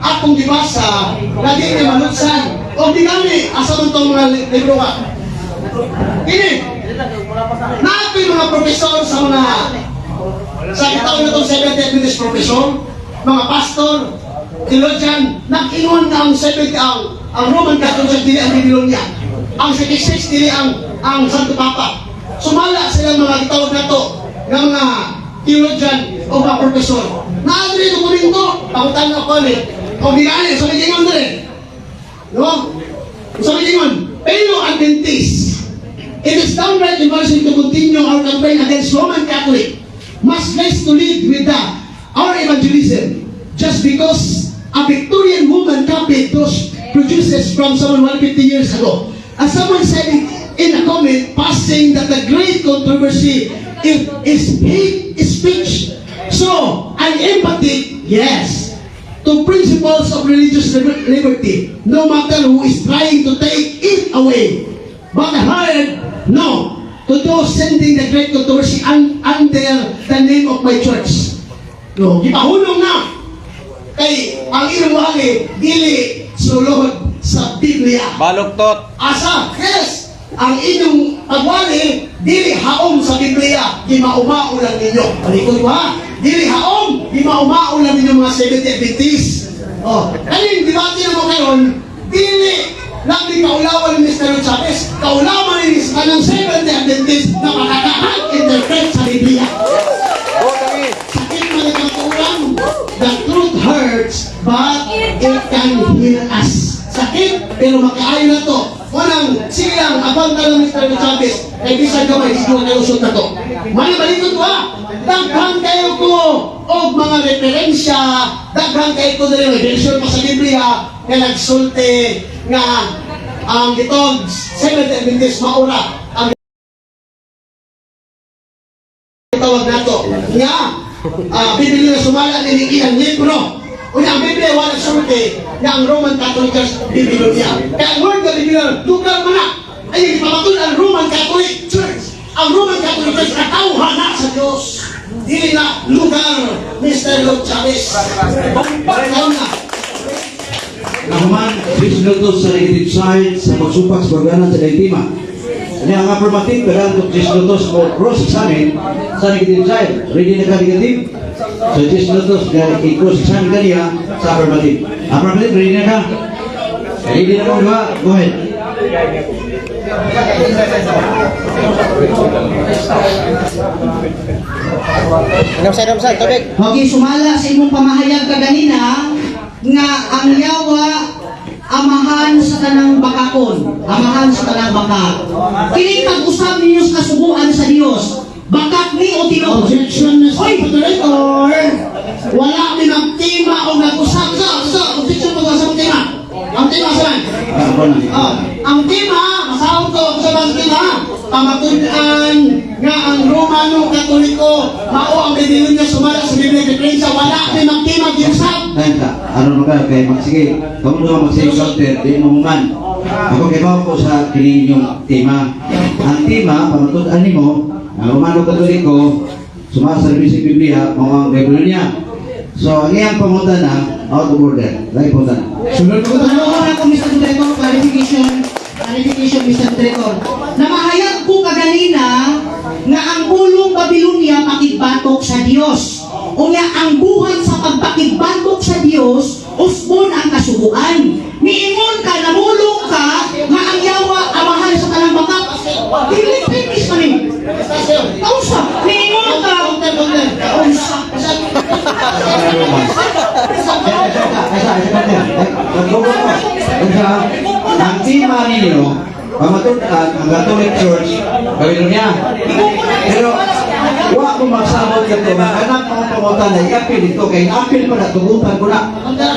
akong gibasa na di na manutsan. O di gani, asa man itong mga libro ka? Ini, natin mga profesor sa mga sa kitawin na itong Seventh Adventist profesor, mga pastor, theologian, nag-ingon na ang Seventh ang Roman Catholic dili ang Bibilon niya. Ang 66 dili ang Santo Papa. Sumala silang mga gitawag na to ng mga theologian o mga profesor. Naadri ito ko rin to, pakutan na ko rin. O ginaan, sabi gingon na rin. No? Sabi gingon, pero Adventist, it is downright embarrassing to continue our campaign against Roman Catholic. Must less to lead with our evangelism. Just because a Victorian woman copied those produces from someone 150 years ago. As someone said in a comment passing that the great controversy is hate speech. So, I'm empathic, yes, to principles of religious liberty, no matter who is trying to take it away. But hard, no, to those sending the great controversy under the name of my church. No, gipahulong na. Kay ang inyong wali, dili sulod sa Biblia. Baluktot. Asa? Yes! Ang inyong pagwali, dili haom sa Biblia, di maumao lang ninyo. Balikod ko ha? Dili haom, di maumao lang ninyo mga Seventh Adventist. Oh, kaning debate na mo ngayon, dili lang di kaulawan ni Mr. Chavez, kaulawan ni kanang Seventh Adventist na makaka-interpret sa Biblia. Oh, tangi. Sakit man ang katulang, the truth hurts, but it can heal us. Sakit, pero makaayo na to. Walang silang abang ka lang Mr. Chavez, kay bisan gamay, hindi ko nalusot na to. Malibalikot ko ha, daghan kayo ko o mga referensya, daghan kayo ko na rin, version pa sa Biblia, na nagsulti nga ang gitong Seventh Adventist maura, ang tawag na to. Nga, Biblia na sumala ni ilang libro. Una ang Biblia, wala sulti na ang Roman Catholic Church, Biblia niya. Kaya ang word na Biblia, lugar mo na. Ay, ipamatun ang Roman Catholic Church. Ang Roman Catholic Church, katauhan na sa Diyos. Dili na lugar, Mr. Luke Chavez. Bumpak na. Naman, Krisnotos sa negative side sa pagsupak sa paglanan sa daitima. Ini ang affirmative, pero untuk Krisnotos o cross examine sa negative side. Ready na ka negative? So Krisnotos i-cross examine ka niya sa affirmative. Affirmative, ready na ka? Ready na mo ba? Go ahead. Inom sa tubig. Okay, sumala sa imong pamahayag ka ganina nga ang yawa amahan sa tanang bakakon, amahan sa tanang bakak. Kini pag-usab ninyo sa kasubuan sa Dios. Bakak ni o Tinuod? Objection, Mr. Moderator. Wala din ang tema o nag-usap sa objection mo sa tema. Ang tema saan? Ang tema, masahod ko sa bang tema, pamatunan nga ang Romano Katoliko mao ang bibigyan niya sumala sa Biblia Diferensya. Wala din ang tema giusap. Time ka. Ano ba kay magsige? Kamu naman magsige counter, di mo man. Ako kay ko sa kini yung tema. Ang tema, pamatunan nimo, ang Romano Katoliko, sumaservisyo sa Biblia, mga Bible niya. So, ang iyang pamunta na, out of order. Lagi punta na. Sunod ko tayo. Ano ko, Mr. Director, clarification, Mr. Director. Namahayag ko kaganina nga ang pulong Babilonia pakigbatok sa Dios. O nga ang buhat sa pagpakigbatok sa Dios, usbon ang kasubuan. Miingon ka, namulong ka, nga ang yawa amahan sa tanang bakak. Dili finish man eh. Kausa, miingon ka. Kausa. Ang tema ninyo, pamatunan ang Catholic Church, gawin niya. Pero, huwag ko magsabot dito, anak mga pamutan na i-appeal ito, kaya i-appeal ko na, tugutan ko na.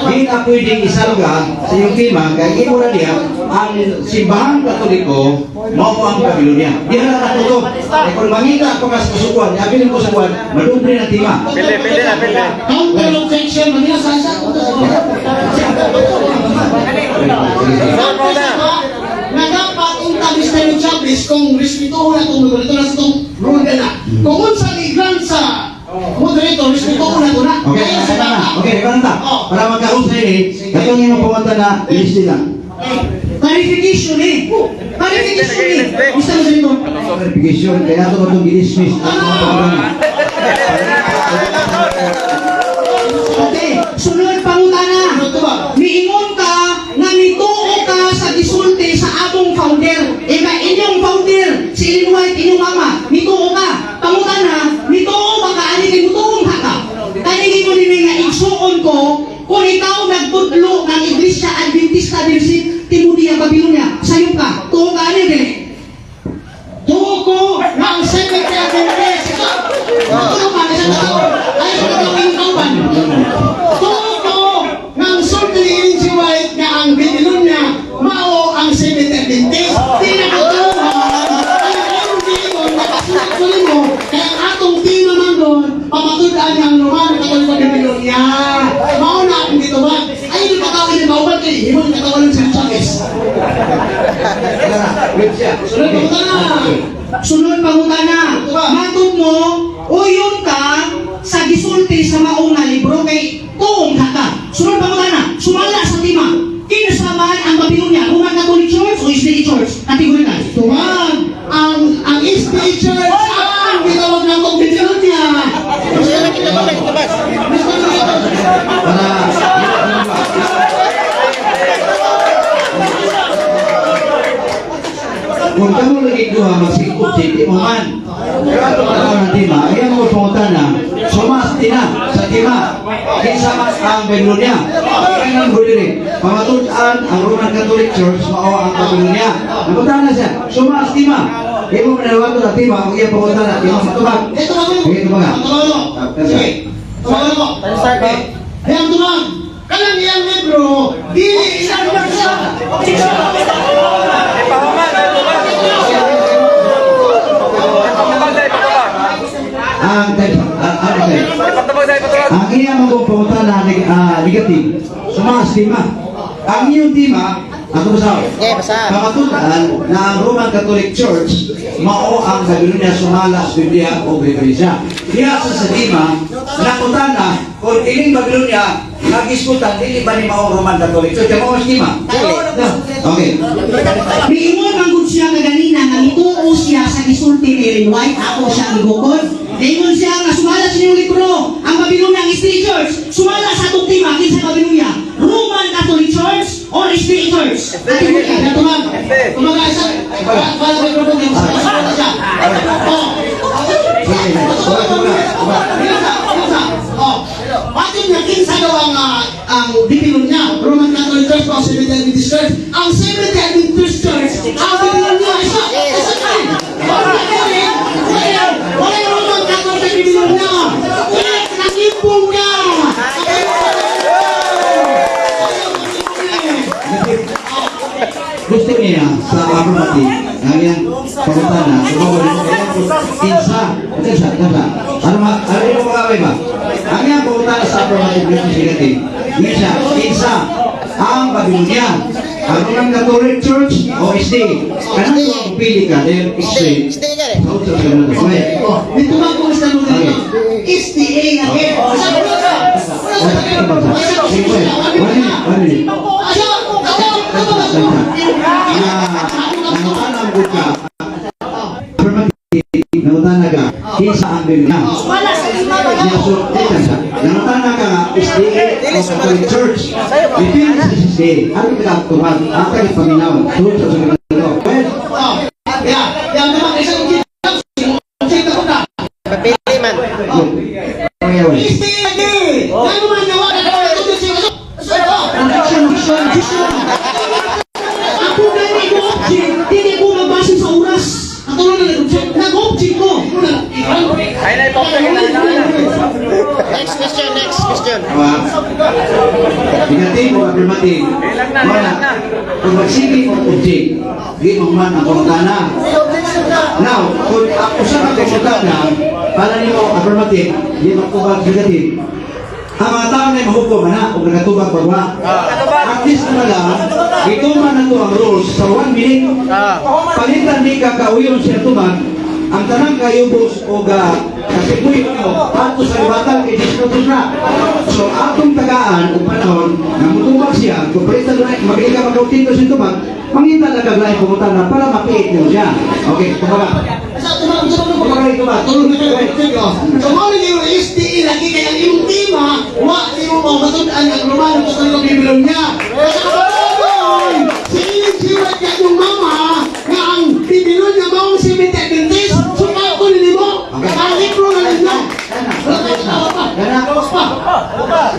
Hindi na pwedeng isalga sa iyong tema, kaya imo na niya, ang simbahang Katoliko, mao ang Babilonia. Di na natuto. Kaya kung mangita ako kas kasukuan, i-appeal ko sa kuwan, madubre na tema. Pili na. Counter objection, manila sa isa. Na dapat ang tabis na yung Chavez kung respetuho na itong moderator na itong rule na. Kung unsa i-grant sa moderator, respetuho na ito na. Okay, Kaya sa bata. okay, kanta. Para magkausay eh, katong imo pumunta na, list lang. Clarification eh. Clarification eh. Mr. Director. Clarification, kaya ito itong ginismiss. Okay, sunod pangutana. Miingon ka nga mituo ka sa gisulti sa atong founder. Ika inyong founder, si Ellen White, inyong mama, mituo ka. Pangutana, mituo ba ka? Ani kay mutuong ka? Kanigin mo nini nga igsuon ko kung ikaw nagtudlo ng Iglesia Adventista del Timudia Babilonia. Sayo ka. Tuo ka ani dili. Tuo ko ng Secretary of Defense. Ano man sa tao? Ay sa tao yung kauban. Tuo ko ng Sultan Ellen White na ang Babylonia mao ang Secretary of Defense. Pinakatuwa. Ang Babylonia nakasulat mo kaya ang atong team naman doon pamatudan ng Romano Katoliko Babylonia. Mao na ang dito ba? Ay hindi katawin ni Bawal kay hindi katawin sa Chavez. Sunod ko na. Sunod pangutana. Matod mo, uyon ka sa gisulti sa maong nga libro kay tuong ka. Sunod pangutana. Sumala sa tima. Kinasamahan ang Babilonia, Roman Catholic Church o SDA Church? Kategorikal. Tuwan, ang SDA Church ang gitawag ng Babylonia. Kung kamu lagi dua magsikot si man. Pero ato ka ng tima, ayan mo pumunta na, sumasti na sa tima. Kisama ang Babylonia. Kaya nang huli pamatunan ang Roman Catholic Church, mao ang Babylonia. Napunta na siya, sumasti ma. Kaya mo pinalawato na tima, kung iya pumunta na, tima sa tubag. Ito ba ko? Sige, tubag ka. Sige. Tumagal ko. Ayan, tumag. Kalang iyang libro, dili isang versa. Ang iyang mga pumunta na negative, sumastima. Ang iyong tima, Ako sa Okay, basa. kamatulan na ang Roman Catholic Church mao ang Babylonia sumala sa Biblia o Gregoria. Diya sa Sadima, nakutan na kung ining Babylonia nagiskutan, dili ba ni mao Roman Catholic Church? Mao Sadima. Okay. Miingon ang gud siya kaganina nga mituo siya sa gisulti ni Ellen White, ako siya igukod. Miingon siya nga sumala sa inyong libro ang Babylonia ang Spirit Church. Sumala sa atong tema kinsa Babylonia, Roman Catholic Church or Spirit Church. Ati mo kaya tumag. Tumaga isa. Para may problema siya. Bakit nga kinsa daw ang Babylonia, Roman Catholic Church o Seventh Adventist Church? Ang Seventh Adventist Church, ang Babylonia isa. Wala yung Roman Catholic Babylonia. Nakipong ka. Gusto niya sa affirmative ang iyang pangutana kinsa ano yung mga ba ang iyang pangutana sa affirmative negative kinsa ang Babylonia ang Roman Catholic Church o SD kanang kung pili ka dahil SD Stay ka rin. Dito ba kung sa mga STA na kayo? Sabi ko ka. Nangutanaga, kinsa ang Biblia? Nangutanaga nga, SDA o Catholic Church. Depende sa SDA. Ano pinagtuwag? Ang kanyang paminaw. Tuwag sa ganito. Yan naman, isang kita ko na. Papili man. STA lagi! Ano man gawa na gawa ito dito siya? Ako gani ko object, hindi ko mabasa sa oras. Ang tulong na nag-object ko. Ay, na-ipapagin na Next question. Negative o affirmative? Wala. Kung magsige o object, di mo man ang pangutana. Now, kung usa ka pangutana, para nimo affirmative, di mo kubag negative. Ang mga tao na mahukom na kung nagatubag bagwa. At least naman, ito man na ito ang rules sa 1 minute. Palitan di ka kauyon siya tubag, ang tanang kayubos o kasipuyo mo, ato sa ibatang i-discuss na. So, atong tagaan o panahon, na mutubag siya, kung palitan na, magiging ka magkautito siya tubag, manginta na kaglaing pumunta na para mapiit niyo siya. Okay, kumbaga. Kumbaga ito ba? Tulong na kayo. So, mga yung STA lagi kaya ang iyong tema, wak di mo matundaan ang Romano sa kanilang Babylonia. Si Iling Siwat ka yung mama na ang Babylonia maong Seventh Adventist, sukat ko nila mo. Ang libro na nila.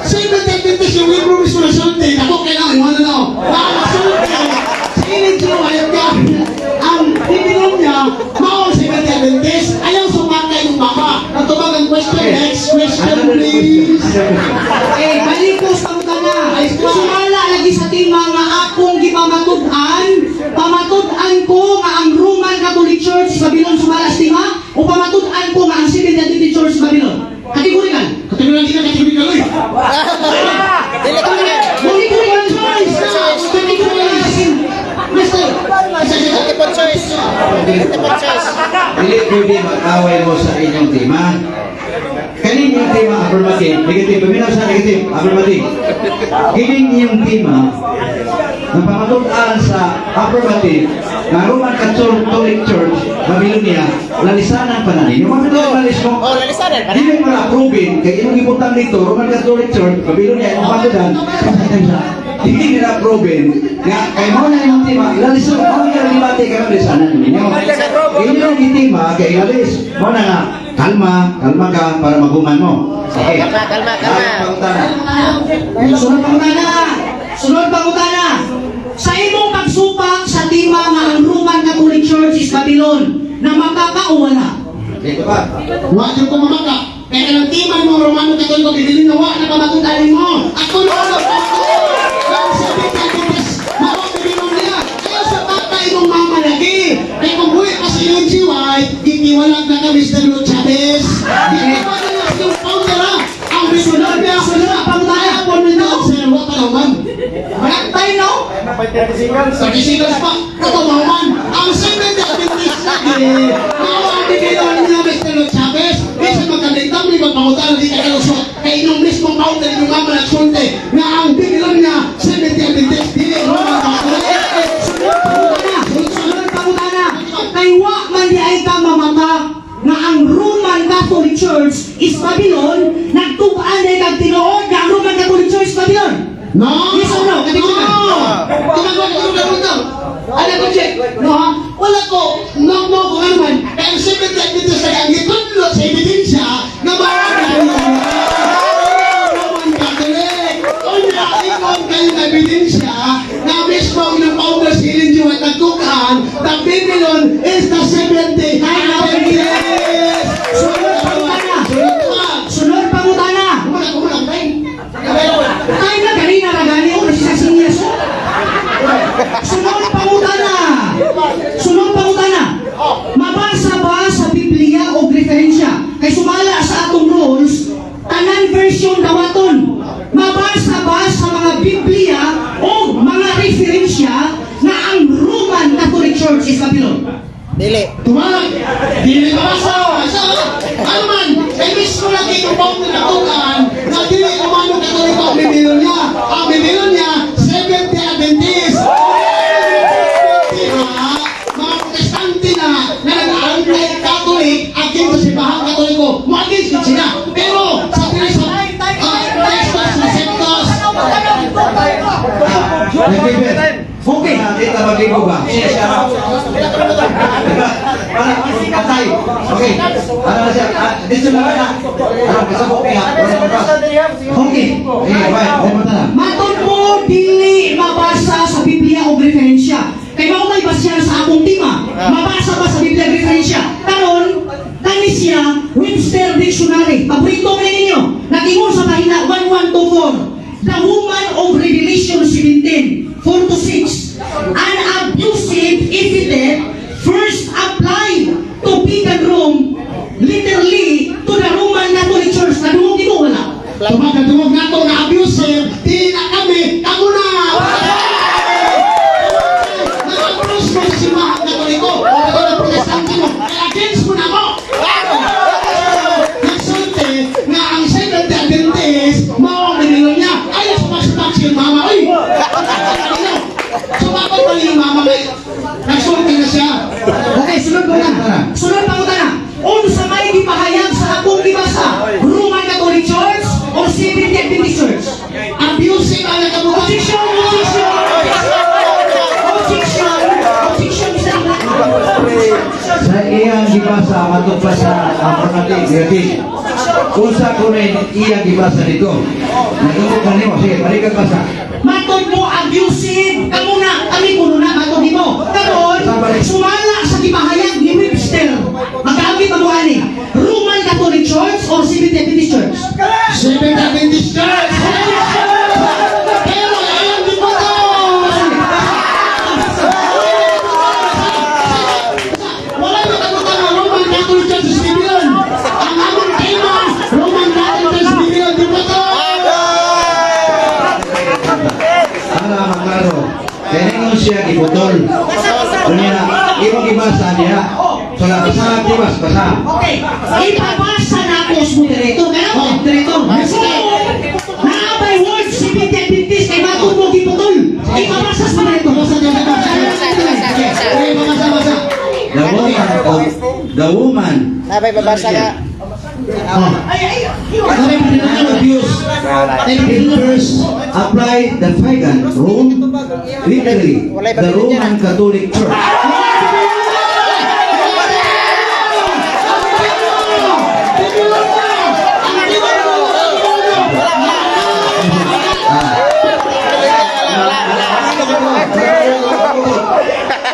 Seventh Adventist yung libro mismo na Sunday. Ako kailangan mo na. Si Iling Siwat ka ang Babylonia maong Seventh Adventist. Ayaw sumakay yung mama. Natubag ang question. Next question, please. Balik ko sa utana. Sumala lagi sa tema nga akong gipamatudan. Pamatudan ko nga ang Roman Catholic Church sa Babylon sumala sa tema o pamatudan ko nga ang Seventh Adventist Church sa Babylon. Kategorikan. Kategorikan kita, kategorikan, oy. Dili ko na. Kategorikan choice. Kategorikan. Mister. Multiple choice. Multiple choice. Dili pwede mag-away mo sa inyong tema. Kaning yung tema affirmative, negative, paminaw sa negative, affirmative. Kining yung tema na pamatutaan sa affirmative na Roman Catholic Church, Babylonia, lalisanan pa na rin. Yung mga lalis mo, Oh, lalisanan pa na. hindi mo na-approve, kaya inong ibutang dito, Roman Catholic Church, Babylonia, yung patudan, hindi nila approve nga kay mo na yung tema, lalisan mo yung libati ka ng lisanan ninyo. Hindi yung itima, kaya ilalis mo na nga, kalma ka para maguman mo. Okay. Kalma. Sunod pangutana. Sa imong pagsupak sa tema nga ang Roman Catholic Church is Babylon, na makaka o wala? Dito ba? Huwag yung kumamaka. Kaya ng timan mo, Romano Katoliko, bibili na wak na pamatudanin mo. Ako na ano? Ang sabi ka, Kupis, makapibigong niya. Kaya sa bata imong mama lagi. Kaya kung buhay ka sa iyong siway, iniwalang ka ka, Mr. Lord Chavez. Hindi pa na yung founder, ang bisunod niya. Sunod pangutana. Kaya po nila, Sino wata naman? Managtay, no? 30 seconds. 30 seconds pa. Katawaman. Ang Seventh-day Adventist lagi. Ang bibigyan nila Mr. Lord Chavez. Isa magkanditang ni magpangutan di kakalusot. Kaya inong mismong pauta ni mga malagsunte na ang bibigyan niya Seventh-day Adventist. Dili Roman Catholic. Sunod pangutana. Kaywa man di ay ka mamata nga ang Roman Catholic Church is Babylon, nagtubaan ay kag tinuod nga ang Roman Catholic Church is Babylon. No! Yes or no? Katingin ka. Tumagod. Ano ko, Jack? No, ha? Wala ko. No, kung ano man. Kaya ang Seventh-day Adventist na ang gitudlo sa ebidensya na marami Roman Catholic. Una, ikaw kayo na ebidensya na mismo ng founder si Ellen G. White nagtukaan, the Babylon is the Seventh-day Adventist. Sunod pangutana. Sunod pangutana. Kumalang, tayo. Tayo na kanina ragani o nasisasing niya so. Sunod pangutana. Sunod pangutana. Mabasa ba sa Biblia o referensya? Kay sumala sa atong rules, tanan version dawaton. Mabasa ba sa mga Biblia o mga referensya na ang Roman Catholic Church is Babylon? Dili. Tumalag, dili mabasa. Ano man, kay mismo lagi yung founder na tukaan na dili umano katoliko ang Babylon niya. Ang Babylon niya, Seventh-day Adventist. Mga protestante na nag-anti-Catholic aking sa simbahang Katoliko. Mag-against sila. Pero sa Teresa, sa Sectos, Okay, kita bagi ba? Siya. Patay. Okay. Ano na siya? Dito na na. Ano kasabot niya? okay. Right. Matod mo, dili mabasa sa Biblia o referensya. Kay mao may basya sa akong tema. Mabasa ba sa Biblia o referensya? Karon, kani siya Webster Dictionary. Paborito man ninyo. Nagingon sa pahina 1124. The woman of Revelation 17, 4-6. An abusive epithet first applied to pagan Rome, literally to the Roman Catholic Church. Nadungog ito wala. Tumagatungog na ito na abusive, di na kami, kamu na! Nakakrus mo sa simbahang Katoliko, o ito na protestante mo, kaya against mo na ako! Nagsulti na ang Seventh-day Adventist, mawang nilong niya, ayaw sa pagsatak siya mama, ay! Sumakot pa niya yung mama ngayon. Nagsulti na siya. Okay, sunod po na. Sunod pa na. Unsa may gipahayag sa akong gibasa? Roman Catholic Church or Seventh-day Adventist Church? Abusive ang nakabuhat. Objection! Sa iyang gibasa matod pa sa affirmative. Unsa ko rin iyang gibasa dito. Nagumot ka nimo. Sige, balikan basa. Matod mo abusive kamuna kami kuno na matod mo karon sumala sa gipahayag ni Webster magkaagi pa mo ani Roman Catholic Church or Seventh-day Adventist Church? Seventh-day Adventist Church! Pero ayaw di ba to? Wala na kagutan ng Roman Catholic Church sa Babylon. Ang among tema, Roman Catholic Church sa Babylon, di ba to? Ang klaro. Kaya ningon siya giputol. Kunya, imong gibasa niya. So na basa tibas basa. Okay, ipabasa na ako sa moderator. Kaya ako, moderator. So, naabay word si Adventist kay matod mo giputol. Ipabasa sa moderator. The woman Nabay babasa ka. abuse in verse apply the pagan Rome, literally the Roman Catholic Church.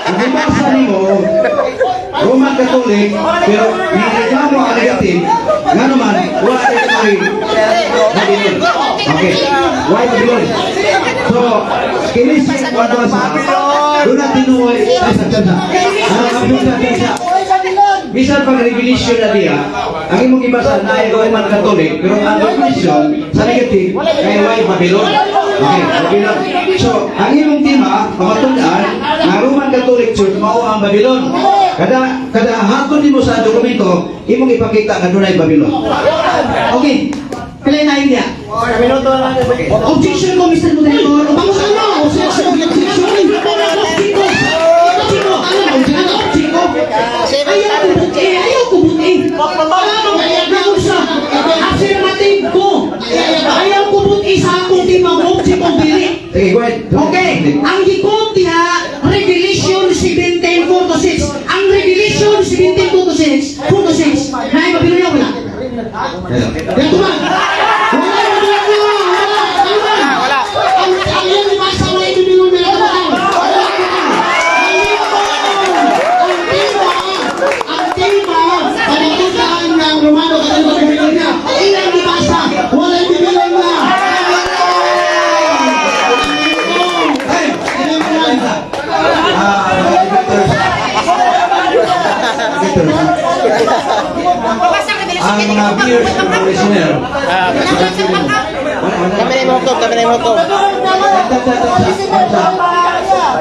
Nabasa nimo Roman Catholic pero nireklamo ang negative nga naman wala kayo Babylon. Okay, why Babylon? So, kinisip kung ano sa doon na tinuoy ay sa tanda. Ang kapit sa tanda. Bisan pag revelation na diya, ang imong ibasa na ay Roman Catholic pero ang revelation sa negative kay why Babylon. Okay, okay lang. So, ang imong tema, pamatundaan, ang Roman Catholic Church, mao ang Babylon. Kada hapon din mo sa dokumento, imong ipakita na dunay Babylon. Okay. Kailan na niya? Minuto lang. Objection ko, Mr. Moderator. Objection mo. Objection. Ayaw ko buti. Affirmative ko. Ayaw ko buti sa akong timagog si Pambili. Sige, go ahead. Okay, ang gikot diha Revelation 17:4-6. Ang Revelation 17:4-6, na ay Babylon niya wala. Dito ba? Wala. Ang yan di ba sa may Babylon nila naman? Ang tema, pagkakataan ng Romano kasi sa Babylon niya. Ilang di basa, wala yung Babylon na. Ang mga viewers ng mga listener, Kami na yung hukom, kami na yung hukom.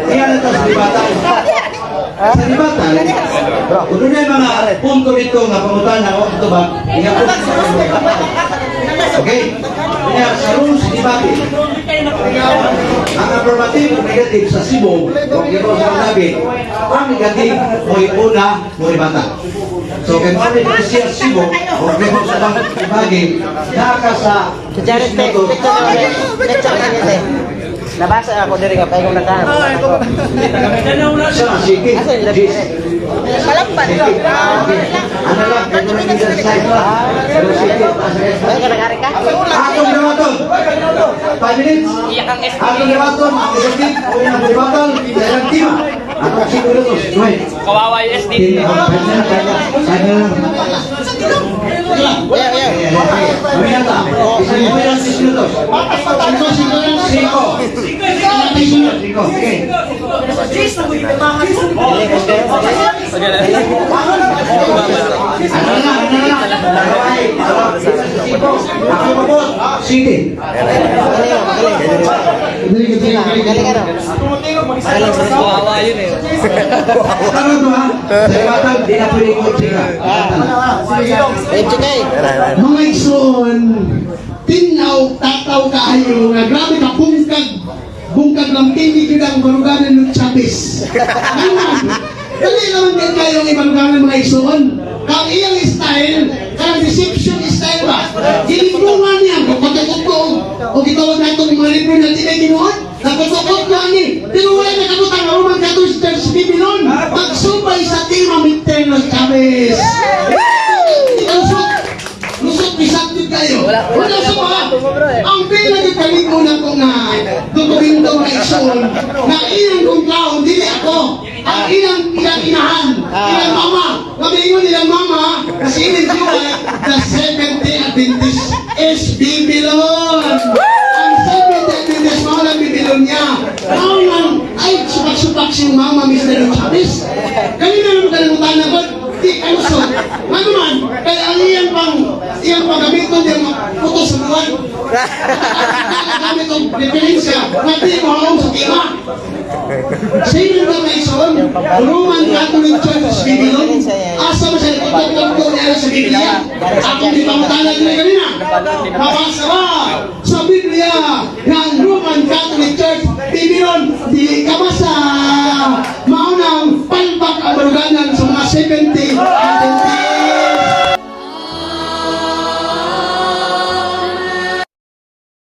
iyan ito sa libatan. Sa libatan, kung doon yung mga punto dito nga pangutan na ito ba, okay? Kaya sa rules, debate. Ang affirmative o negative sa Cebu, kung ito sa sabi, ang negative o una o ibata. So, kung ano yung siya Cebu, o kung sa bang ibagi, naka sa Jared, picture na ulit. Picture na ulit. Nabasa ako diri nga paigong nagkahan. siya, sige. Asa yung labi? Kalampan. Ano lang, kung ano yung side lang. Pero sige, Ay, ka nag-ari ka? Akong gawaton. 5 minutes. Akong gawaton. Ang isipin. Kung yung bulibatol. Dalang team. Akong 5 minutos. Wait. Kawawa yung SDP. Yeah, yeah. Mamaya ta. Isang mo yan 6 minutos. 5. Okay. Ano na? Ako mabot. Sige. Galing ano? Kawawa yun eh. Ano to ha? Sa batang, di na pwede ko chika. Chikay. Mga igsoon, tinaw, tataw kaayo, nga grabe ka, bungkag lang tinig yun ang baruganan ng Chavez. Dali naman din kayo ang ibaruganan mga igsoon. Kang iyang style, kang deception style ba? Ginigruman niya, kung pagkakotong, o gitawag na itong mga libro na tinay ginuot, napagkakotong ni, pero wala nakabutang na Roman Catholic Church Babylon, magsubay sa tema Mr. Chavez. Lusot pisatid kayo. Wala sa mga. Ang pinagkakaliko na ko nga dokumento na igsoon na ilang kong taon, dili ako. Ang ilang inahan, ilang mama. Mabiingon nilang mama kasi in-enjoy the Seventh-day Adventist is Babylon. Ang Seventh-day Adventist, maulang Babylon niya. Maulang, ay, supak-supak si mama, Mr. Chavez. Kanina naman kalimutan na ko, di ano so, ano man, kaya ang iyang gamiton niya puto sa buwan. Gamit ang diferensya, pati mo ako sa tima. Sino ba may ison? Roman Catholic Church Babylon? Asa mo sa ipagpagpagpo niya sa Biblia? Akong di pamatalag na kanina. Mabasa ba sa Biblia ng Roman Catholic Church Babylon? Di ka ba sa maunang palpak ang baruganan sa mga 70